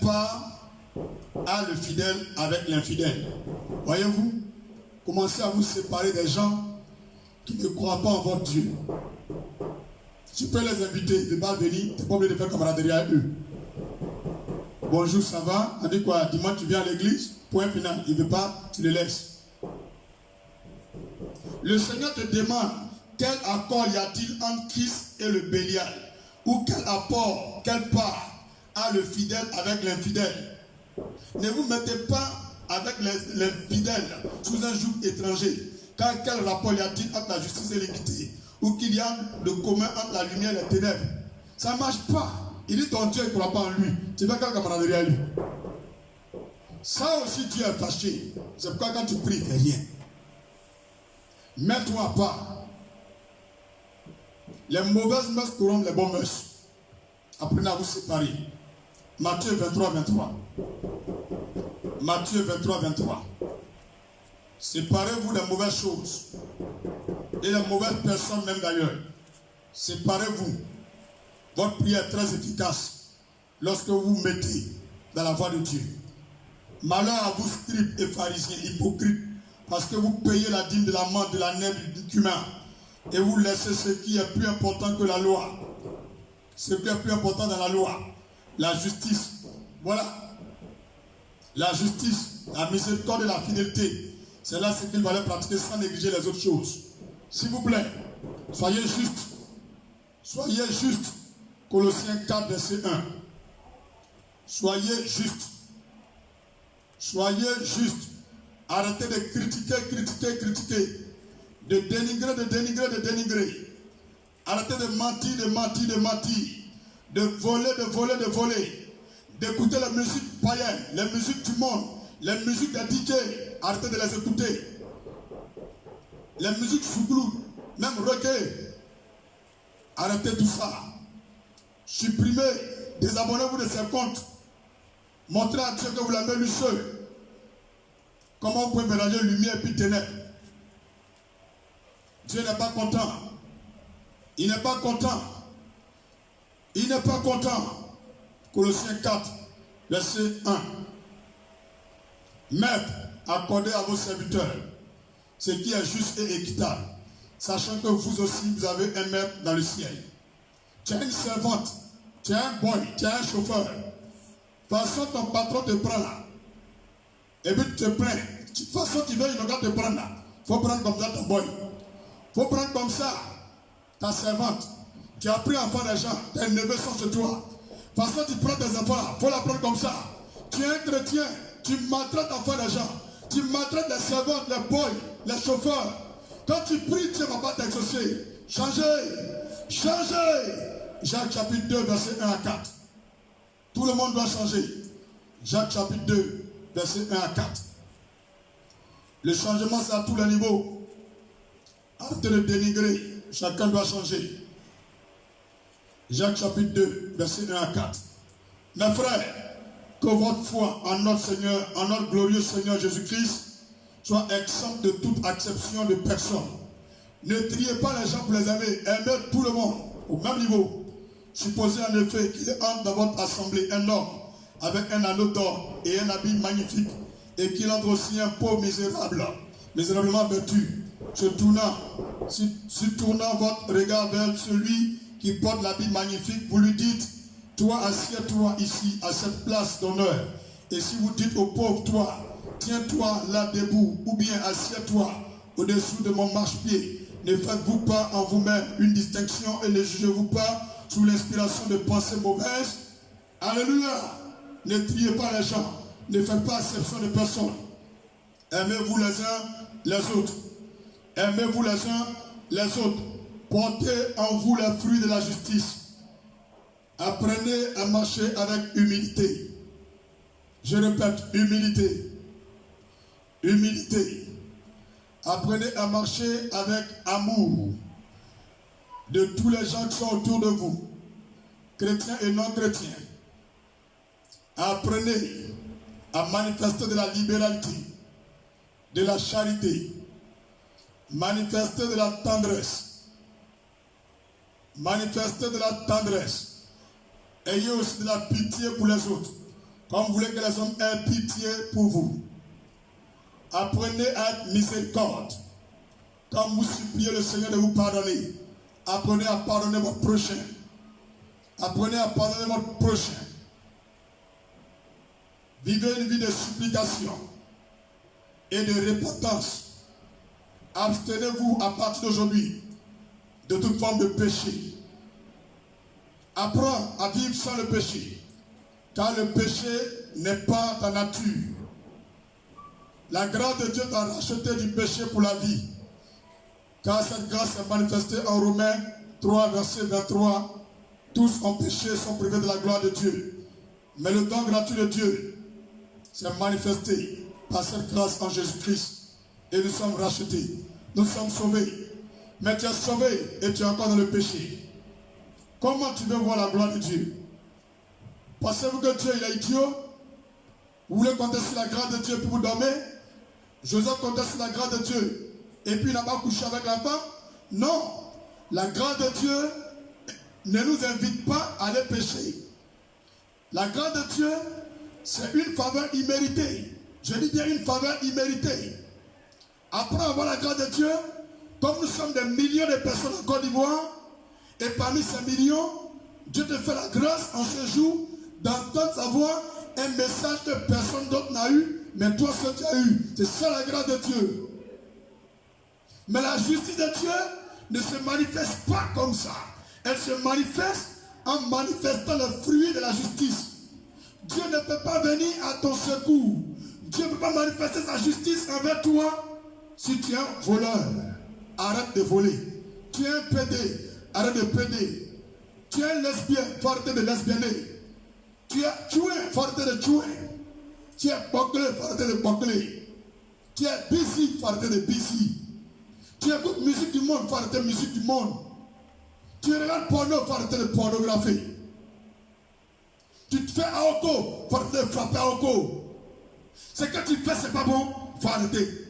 part a le fidèle avec l'infidèle? Voyez-vous, commencez à vous séparer des gens qui ne croient pas en votre Dieu. Tu peux les inviter, ils ne vont pas venir, tu n'es pas obligé de faire camaraderie à eux. Bonjour, ça va? On dit quoi? Dimanche, tu viens à l'église? Point final. Il ne veut pas, tu le laisses. Le Seigneur te demande quel accord y a-t-il entre Christ et le Bélial? Ou quel apport, quelle part a le fidèle avec l'infidèle? Ne vous mettez pas avec les fidèles sous un joug étranger. Car quel rapport y a-t-il entre la justice et l'iniquité? Ou qu'il y a de commun entre la lumière et les ténèbres? Ça ne marche pas. Il dit ton Dieu ne croit pas en lui. Tu fais quelle camaraderie à lui? Ça aussi Dieu est fâché. C'est pourquoi quand tu pries, fais rien. Mets-toi à part. Les mauvaises mœurs corrompent les bonnes mœurs. Apprenez à vous séparer. Matthieu 23, 23. Matthieu 23, 23. Séparez-vous des mauvaises choses. Et des mauvaises personnes même d'ailleurs. Séparez-vous. Votre prière est très efficace lorsque vous vous mettez dans la voie de Dieu. Malheur à vous, scribes et pharisiens, hypocrites, parce que vous payez la dîme de la menthe, de la nègre, du cumin, et vous laissez ce qui est plus important que la loi. Ce qui est plus important dans la loi, la justice. Voilà. La justice, la miséricorde et la fidélité. C'est là ce qu'il fallait pratiquer sans négliger les autres choses. S'il vous plaît, soyez justes. Soyez justes. Colossiens 4, verset 1. Soyez justes. Soyez justes. Arrêtez de critiquer. de dénigrer, de dénigrer, de dénigrer. Arrêtez de mentir, de mentir, de mentir. De voler, de voler, de voler. D'écouter la musique païenne, les musiques du monde, les musiques des DJ. Arrêtez de les écouter. Les musiques souglou, même reggae. Arrêtez tout ça. Supprimez, désabonnez-vous de ces comptes. Montrez à Dieu que vous l'avez lu seul. Comment vous pouvez mélanger lumière et puis ténèbres? Dieu n'est pas content. Il n'est pas content. Il n'est pas content. Colossiens 4, verset 1. Maître, accordez à vos serviteurs ce qui est juste et équitable, sachant que vous aussi, vous avez un maître dans le ciel. Tu as une servante, tu as un boy, tu as un chauffeur. De toute façon, ton patron te prend là. Et puis tu te plains. De toute façon, tu veux, il ne va te prendre là. Il faut prendre comme ça ton boy. Il faut prendre comme ça ta servante. Tu as pris enfant des gens, tes neveux sont chez toi. De toute façon, tu prends tes enfants là. Il faut la prendre comme ça. Tu es un chrétien, tu maltraites enfants des gens. Tu maltraites les servantes, les boys, les chauffeurs. Quand tu pries, Dieu ne va pas t'exaucer. Changez. Changez. Jacques chapitre 2, verset 1 à 4. Tout le monde doit changer. Jacques chapitre 2, verset 1 à 4. Le changement, c'est à tous les niveaux. Arrêtez de dénigrer. Chacun doit changer. Jacques chapitre 2, verset 1 à 4. Mes frères, que votre foi en notre Seigneur, en notre glorieux Seigneur Jésus-Christ, soit exempte de toute acception de personne. Ne triez pas les gens pour les aimer. Aimez tout le monde au même niveau. Supposez en effet qu'il entre dans votre assemblée un homme avec un anneau d'or et un habit magnifique, et qu'il entre aussi un pauvre misérable, misérablement vêtu, se tournant votre regard vers celui qui porte l'habit magnifique, vous lui dites: toi, assieds-toi ici, à cette place d'honneur. Et si vous dites au pauvre: toi, tiens-toi là debout, ou bien assieds-toi au-dessous de mon marchepied, ne faites-vous pas en vous-même une distinction et ne jugez-vous pas sous l'inspiration de pensées mauvaises. Alléluia. Ne triez pas les gens. Ne faites pas exception de personne. Aimez-vous les uns les autres. Aimez-vous les uns les autres. Portez en vous les fruits de la justice. Apprenez à marcher avec humilité. Je répète, humilité. Humilité. Apprenez à marcher avec amour de tous les gens qui sont autour de vous, chrétiens et non chrétiens. Apprenez à manifester de la libéralité, de la charité, manifester de la tendresse, manifester de la tendresse. Ayez aussi de la pitié pour les autres, comme vous voulez que les hommes aient pitié pour vous. Apprenez à être miséricorde, comme vous suppliez le Seigneur de vous pardonner. Apprenez à pardonner votre prochain. Apprenez à pardonner votre prochain. Vivez une vie de supplication et de repentance. Abstenez-vous à partir d'aujourd'hui de toute forme de péché. Apprends à vivre sans le péché, car le péché n'est pas ta nature. La grâce de Dieu t'a racheté du péché pour la vie, car cette grâce est manifestée en Romains 3, verset 23. Tous ont péché, sont privés de la gloire de Dieu. Mais le don gratuit de Dieu s'est manifesté par cette grâce en Jésus-Christ. Et nous sommes rachetés. Nous sommes sauvés. Mais tu es sauvé et tu es encore dans le péché. Comment tu veux voir la gloire de Dieu? Pensez-vous que Dieu il est idiot? Vous voulez compter sur la grâce de Dieu pour vous dormir? Joseph comptait sur la grâce de Dieu. Et puis il n'a pas couché avec la femme? Non. La grâce de Dieu ne nous invite pas à aller pécher. La grâce de Dieu, c'est une faveur imméritée. Je dis bien une faveur imméritée. Après avoir la grâce de Dieu, comme nous sommes des millions de personnes en Côte d'Ivoire, et parmi ces millions, Dieu te fait la grâce en ce jour d'entendre savoir un message que personne d'autre n'a eu, mais toi seul tu as eu. C'est ça la grâce de Dieu. Mais la justice de Dieu ne se manifeste pas comme ça. Elle se manifeste en manifestant le fruit de la justice. Dieu ne peut pas venir à ton secours. Dieu ne peut pas manifester sa justice envers toi si tu es un voleur. arrête de voler. Tu es un PD, arrête de péder. Tu es un lesbien, faut arrêter de lesbienner. Tu es tué, faut arrêter de tuer. Tu es bouclé, faut arrêter de boucler. Tu es busy, faut arrêter de busy. Tu écoutes musique du monde, faut arrêter de musique du monde. Tu regardes porno, faut arrêter de pornographie. Tu te fais à Oko, faut arrêter de frapper à Oko. Ce que tu fais, c'est pas bon, faut arrêter.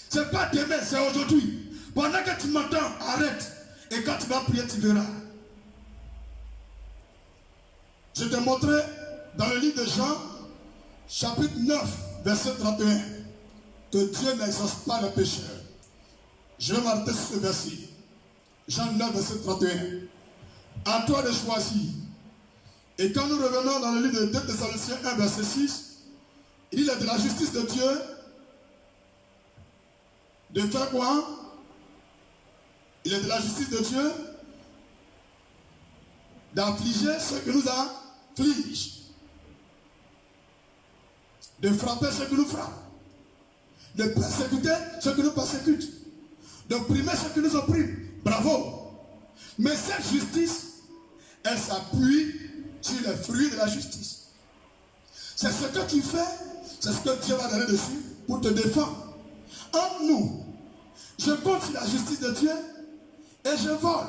C'est pas demain, c'est aujourd'hui. Pendant que tu m'entends, arrête. Et quand tu vas prier, tu verras. Je te montrerai dans le livre de Jean, chapitre 9, verset 31, que Dieu n'exauce pas les pécheurs. Je vais m'arrêter sur ce verset. Jean 9, verset 31. À toi de choisir. Et quand nous revenons dans le livre de 2 Thessaloniciens 1, verset 6, il est de la justice de Dieu de faire quoi? Il est de la justice de Dieu d'affliger ceux qui nous affligent, de frapper ceux qui nous frappent, de persécuter ceux qui nous persécutent, d'opprimer ceux qui nous oppriment. Bravo! Mais cette justice, elle s'appuie sur les fruits de la justice. C'est ce que tu fais, c'est ce que Dieu va donner dessus pour te défendre. En nous, je compte sur la justice de Dieu et je vole.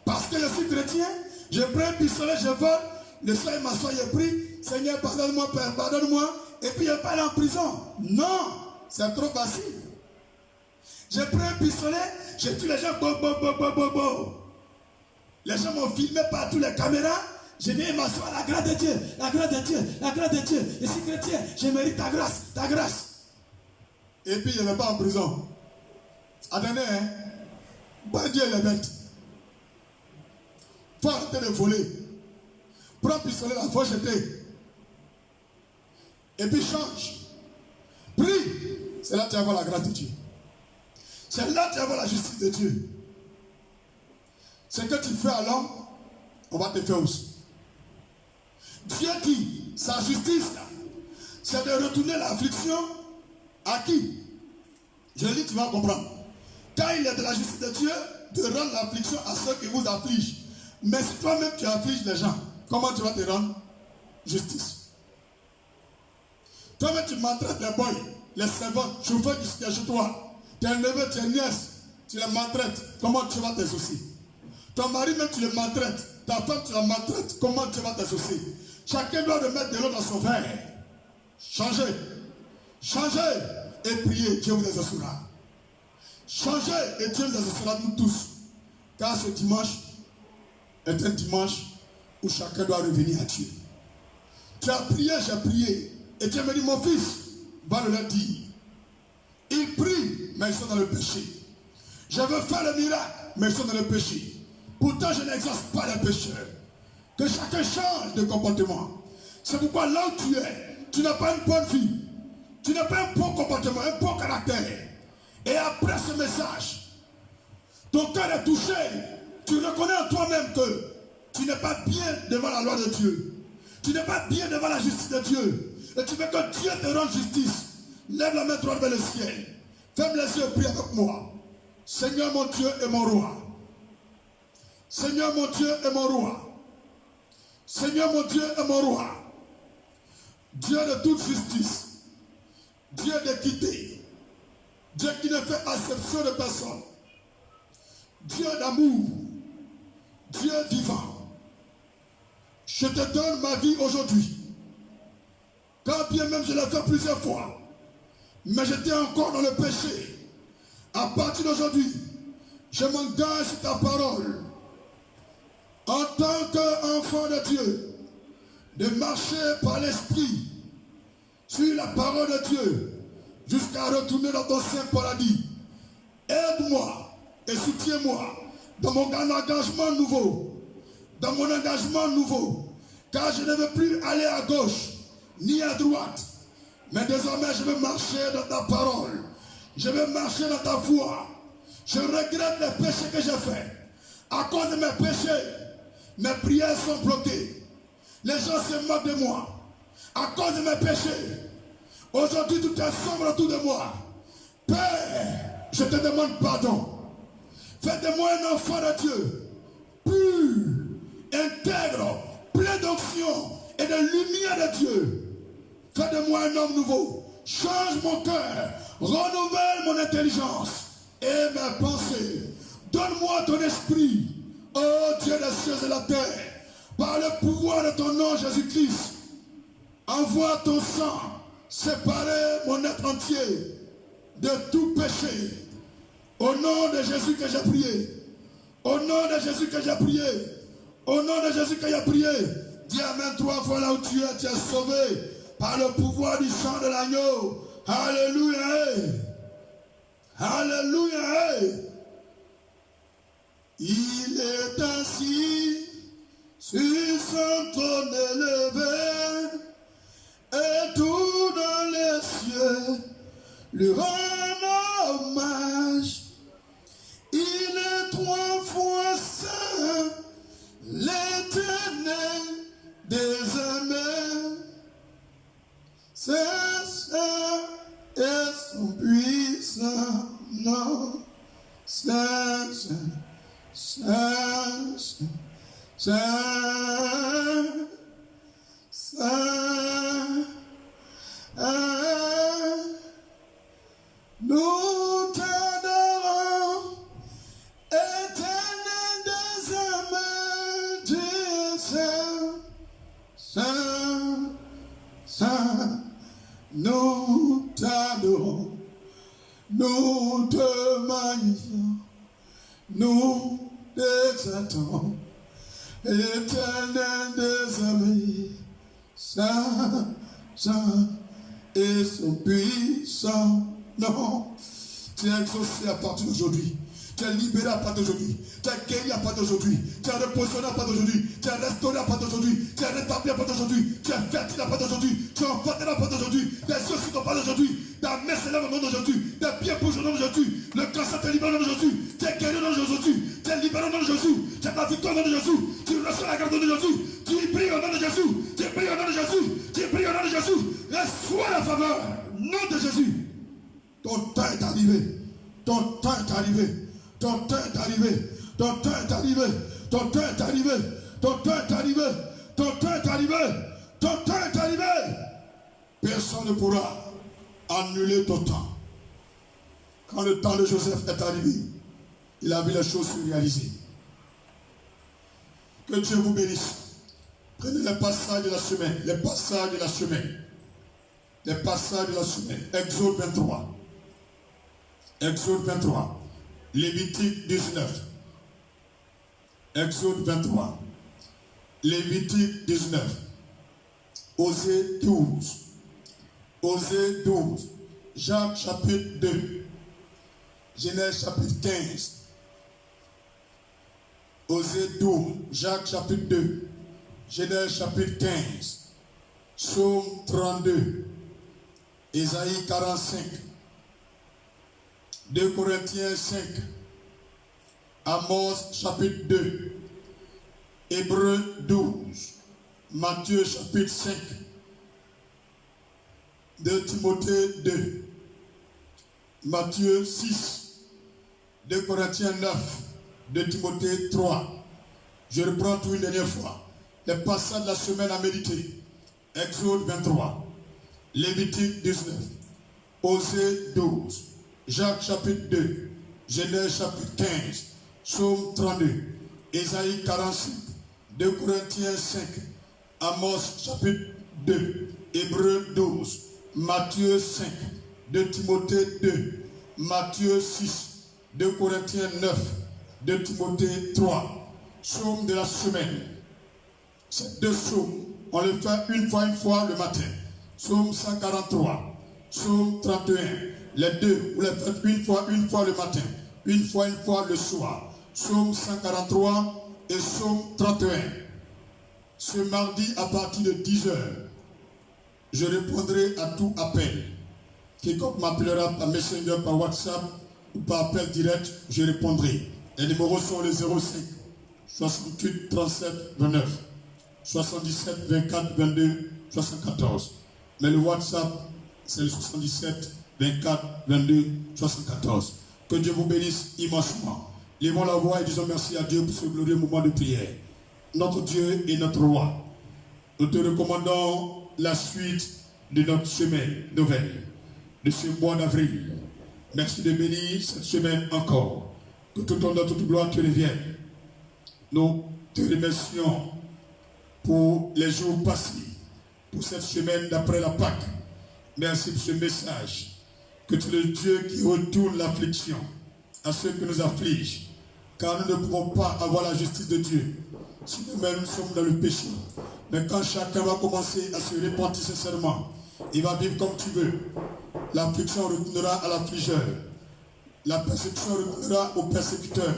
Parce que je suis chrétien, je prends un pistolet, je vole, le soir il m'assoit, je prie, Seigneur, pardonne-moi, Père, pardonne-moi, et puis je vais pas aller en prison. Non, c'est trop facile. Je prends un pistolet, je tue les gens, bo, bo, bo, bo, bo, bo. Les gens m'ont filmé par toutes les caméras, je viens m'asseoir, la grâce de Dieu, la grâce de Dieu, la grâce de Dieu. Je suis chrétien, je mérite ta grâce, ta grâce. Et puis je ne vais pas en prison. Attendez, hein. Bon Dieu les bêtes. Faut arrêter de voler. Prends pistolet, la faut jeter. Et puis change. Prie. C'est là que tu vas voir la grâce de Dieu. C'est là que tu vas voir la justice de Dieu. Ce que tu fais à l'homme, on va te faire aussi. Dieu dit, sa justice, c'est de retourner l'affliction à qui? Je dis, tu vas comprendre. Quand il est de la justice de Dieu, de rendre l'affliction à ceux qui vous affligent. Mais si toi-même tu affliges les gens, comment tu vas te rendre justice? Toi-même tu maltraites les boys, les servantes, chauffeurs qui sont chez toi, tes neveux, tes nièces, tu les maltraites, comment tu vas t'associer? Ton mari même tu le maltraites, ta femme tu la maltraites, comment tu vas t'associer? Chacun doit remettre de l'eau dans son verre. Changez, changez et priez, Dieu vous exaucera. Changez et Dieu nous exaucera nous tous. Car ce dimanche est un dimanche où chacun doit revenir à Dieu. Tu as prié, j'ai prié. Et Dieu me dit, mon fils, va le leur dire. Ils prient, mais ils sont dans le péché. Je veux faire le miracle, mais ils sont dans le péché. Pourtant, je n'exauce pas les pécheurs. Que chacun change de comportement. C'est pourquoi là où tu n'as pas une bonne vie. Tu n'as pas un bon comportement, un bon caractère. Et après ce message, ton cœur est touché. Tu reconnais en toi-même que tu n'es pas bien devant la loi de Dieu. Tu n'es pas bien devant la justice de Dieu. Et tu veux que Dieu te rende justice. Lève la main droite vers le ciel. Ferme les yeux et prie avec moi. Seigneur mon Dieu et mon roi. Seigneur mon Dieu et mon roi. Seigneur mon Dieu et mon roi. Dieu de toute justice. Dieu d'équité. Dieu qui ne fait acception de personne. Dieu d'amour. Dieu vivant. Je te donne ma vie aujourd'hui. Quand bien même je l'ai fait plusieurs fois. Mais j'étais encore dans le péché. À partir d'aujourd'hui, je m'engage sur ta parole. En tant qu'enfant de Dieu, de marcher par l'esprit sur la parole de Dieu jusqu'à retourner dans ton saint paradis. Aide-moi et soutiens-moi dans mon engagement nouveau. Dans mon engagement nouveau. Car je ne veux plus aller à gauche ni à droite. Mais désormais je veux marcher dans ta parole. Je veux marcher dans ta voie. Je regrette les péchés que j'ai faits. À cause de mes péchés, mes prières sont bloquées. Les gens se moquent de moi. À cause de mes péchés. Aujourd'hui tout est sombre autour de moi. Père, je te demande pardon. Fais de moi un enfant de Dieu, pur, intègre, plein d'onction et de lumière de Dieu. Fais de moi un homme nouveau. Change mon cœur, renouvelle mon intelligence et mes pensées. Donne-moi ton esprit, ô Dieu des cieux et de la terre, par le pouvoir de ton nom Jésus-Christ. Envoie ton sang séparer mon être entier de tout péché. Au nom de Jésus que j'ai prié. Au nom de Jésus que j'ai prié. Au nom de Jésus que j'ai prié. Dis Amen 3 fois là où tu es sauvé par le pouvoir du sang de l'agneau. Alléluia. Alléluia. Il est assis sur son trône élevé et tout dans les cieux lui rend hommage. Il est 3 fois saint, l'Éternel des aimés. C'est ça et son puissant nom. Saint, saint, saint, saint, nous t'adorons, Éternel des aimés, tu es saint, saint, saint, nous t'adorons, nous te magnifions, nous t'exaltons, Éternel des aimés, saint, saint, et son puissant nom. Tu es exaucé à partir d'aujourd'hui. Tu es libéré à partir d'aujourd'hui. Tu es guéri à partir d'aujourd'hui. Tu es repositionné à partir d'aujourd'hui. Tu es restauré à partir d'aujourd'hui. Tu es rétabli à partir d'aujourd'hui. Tu es fertile à partir d'aujourd'hui. Tu es enfanté à partir d'aujourd'hui. Les choses qui t'ont parlé d'aujourd'hui. Ta main s'élève au nom d'aujourd'hui. Tes pieds bougent au nom d'aujourd'hui. Le cancer te libère au nom d'aujourd'hui. Tu es guéri au nom d'aujourd'hui. Tu es libéré au nom de Jésus. Tu as la victoire au nom de Jésus. Tu reçois la grâce au nom de Jésus. Tu brilles au nom de Jésus. Tu brilles au nom de Jésus. Tu brilles au nom de Jésus. Reçois la faveur. Nom de Jésus. Ton temps est arrivé. Ton temps est arrivé. Ton temps est arrivé. Ton temps est arrivé. Ton temps est arrivé. Ton temps est arrivé. Ton temps est arrivé. Ton temps est arrivé. Personne ne pourra annuler ton temps. Quand le temps de Joseph est arrivé, il a vu les choses se réaliser. Que Dieu vous bénisse. Prenez les passages de la semaine. Les passages de la semaine. Les passages de la semaine. Exode 23. Exode 23. Lévitique 19. Exode 23. Lévitique 19. Osée 12. Osée 12. Jacques chapitre 2. Genèse chapitre 15. Osée 12. Jacques chapitre 2. Genèse chapitre 15. Psaume 32. Ésaïe 45. 2 Corinthiens 5. Amos chapitre 2. Hébreux 12. Matthieu chapitre 5. 2 Timothée 2. Matthieu 6. 2 Corinthiens 9. 2 Timothée 3. Je reprends tout une dernière fois. Les passages de la semaine à méditer. Exode 23. Lévitique 19. Osée 12. Jacques chapitre 2. Genèse chapitre 15. Psaume 32. Ésaïe 45. 2 Corinthiens 5. Amos chapitre 2. Hébreux 12. Matthieu 5. 2 Timothée 2. Matthieu 6. 2 Corinthiens 9. 2 Timothée 3. Psaume de la semaine. Ces deux psaumes, on les fait une fois le matin. Psaume 143. Psaume 31. Les deux, vous les faites une fois le matin. Une fois le soir. Psaume 143 et Psaume 31. Ce mardi à partir de 10h, je répondrai à tout appel. Quiconque m'appellera par Messenger, par WhatsApp ou par appel direct, je répondrai. Les numéros sont les 05 68 37 29 77 24 22 74. Mais le WhatsApp, c'est le 77 24 22 74. Que Dieu vous bénisse immensement. Levons la voix et disons merci à Dieu pour ce glorieux moment de prière. Notre Dieu et notre Roi, nous te recommandons la suite de notre semaine nouvelle, de ce mois d'avril. Merci de bénir cette semaine encore. Que tout honneur, toute gloire te revienne. Nous te remercions pour les jours passés, pour cette semaine d'après la Pâque. Merci pour ce message. Que tu es le Dieu qui retourne l'affliction à ceux qui nous affligent. Car nous ne pouvons pas avoir la justice de Dieu si nous-mêmes sommes dans le péché. Mais quand chacun va commencer à se repentir sincèrement, il va vivre comme tu veux. L'affliction retournera à l'affligeur. La persécution retournera au persécuteur.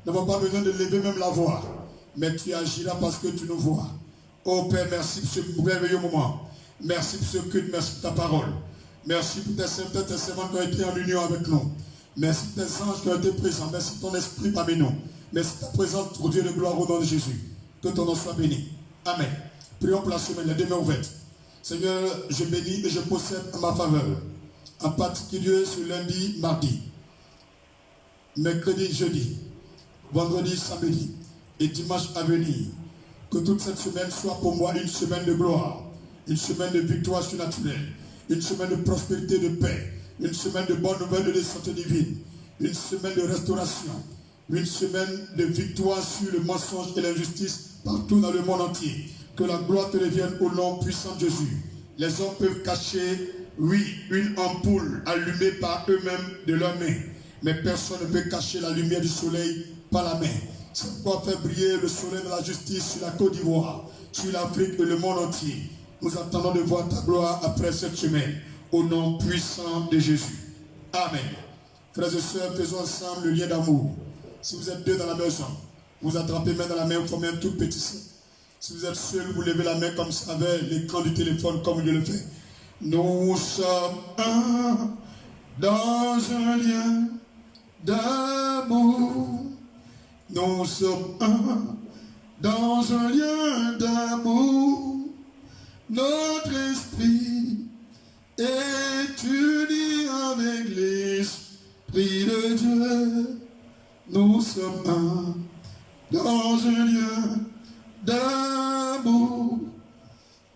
Nous n'avons pas besoin de lever même la voix. Mais tu agiras parce que tu nous vois. Oh Père, merci pour ce merveilleux moment. Merci pour ce culte, merci pour ta parole. Merci pour tes serviteurs, tes servantes qui ont été en union avec nous. Merci pour tes anges qui ont été présents. Merci pour ton esprit parmi nous. Merci pour ta présence, pour Dieu de gloire au nom de Jésus. Que ton nom soit béni. Amen. Prions pour la semaine, les deux mains ouvertes. Seigneur, je bénis et je possède en ma faveur. En particulier ce lundi, mardi, mercredi, jeudi, vendredi, samedi et dimanche à venir. Que toute cette semaine soit pour moi une semaine de gloire, une semaine de victoire surnaturelle, une semaine de prospérité, de paix, une semaine de bonne nouvelle et de santé divine, une semaine de restauration, une semaine de victoire sur le mensonge et l'injustice partout dans le monde entier. Que la gloire te revienne au nom puissant de Jésus. Les hommes peuvent cacher, oui, une ampoule allumée par eux-mêmes de leurs mains, mais personne ne peut cacher la lumière du soleil par la main. C'est pourquoi faire briller le soleil de la justice sur la Côte d'Ivoire, sur l'Afrique et le monde entier. Nous attendons de voir ta gloire après cette semaine, au nom puissant de Jésus. Amen. Frères et sœurs, faisons ensemble le lien d'amour. Si vous êtes deux dans la maison, vous attrapez main dans la main, vous formez un tout petit sein. Si vous êtes seul, vous levez la main comme ça avec l'écran du téléphone, comme je le fais. Nous sommes un dans un lien d'amour. Nous sommes un dans un lien d'amour. Notre esprit est uni avec l'Esprit de Dieu. Nous sommes un dans un lien d'amour.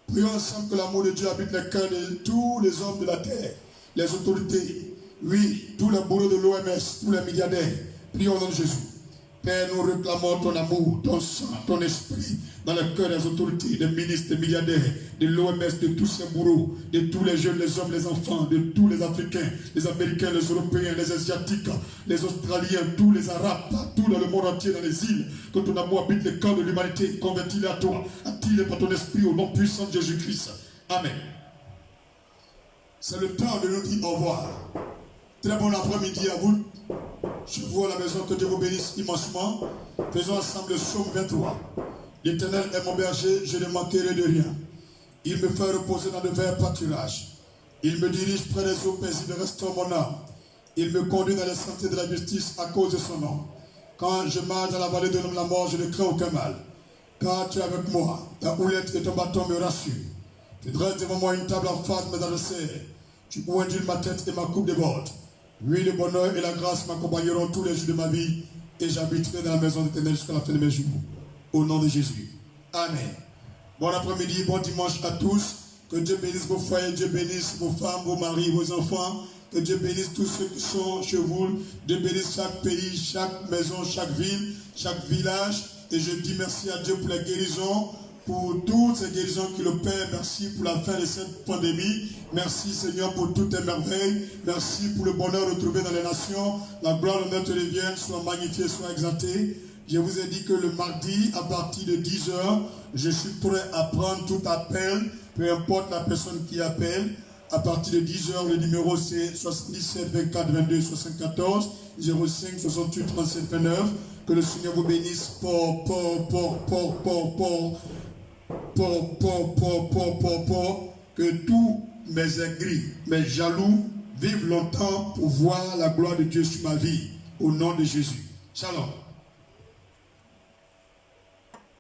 Prions ensemble que l'amour de Dieu habite les cœurs de tous les hommes de la terre, les autorités, oui, tous les bourreaux de l'OMS, tous les milliardaires. Prions au nom de Jésus. Père, nous réclamons ton amour, ton sang, ton esprit dans le cœur des autorités, des ministres, des milliardaires, de l'OMS, de tous ces bourreaux, de tous les jeunes, les hommes, les enfants, de tous les Africains, les Américains, les Européens, les Asiatiques, les Australiens, tous les Arabes, partout dans le monde entier, dans les îles. Que ton amour habite le cœur de l'humanité, convertis-les à toi, attire-les par ton esprit au nom puissant de Jésus-Christ. Amen. C'est le temps de nous dire au revoir. Très bon après-midi à vous. Je vous à la maison, que Dieu vous bénisse immensement. Faisons ensemble le psaume 23. L'Éternel est mon berger, je ne manquerai de rien. Il me fait reposer dans de verts pâturages. Il me dirige près des eaux paisibles, restaure mon âme. Il me conduit dans les sentiers de la justice à cause de son nom. Quand je marche dans la vallée de l'homme de la mort, je ne crains aucun mal. Car tu es avec moi, ta houlette et ton bâton me rassurent. Tu dresses devant moi une table en face de mes adversaires. Tu oindules ma tête et ma coupe déborde. Oui, le bonheur et la grâce m'accompagneront tous les jours de ma vie et j'habiterai dans la maison de l'Éternel jusqu'à la fin de mes jours. Au nom de Jésus. Amen. Bon après-midi, bon dimanche à tous. Que Dieu bénisse vos foyers, Dieu bénisse vos femmes, vos maris, vos enfants. Que Dieu bénisse tous ceux qui sont chez vous. Dieu bénisse chaque pays, chaque maison, chaque ville, chaque village. Et je dis merci à Dieu pour les guérisons, pour toutes ces guérisons qu'il opère. Merci pour la fin de cette pandémie. Merci Seigneur pour toutes tes merveilles. Merci pour le bonheur retrouvé dans les nations. La gloire, l'honneur te revienne, soit magnifiée, soit exaltée. Je vous ai dit que le mardi, à partir de 10h, je suis prêt à prendre tout appel, peu importe la personne qui appelle. À partir de 10h, le numéro c'est 77 24 22 74 05 68 37 29. Que le Seigneur vous bénisse. Que tous mes aigris, mes jaloux vivent longtemps pour voir la gloire de Dieu sur ma vie. Au nom de Jésus. Shalom.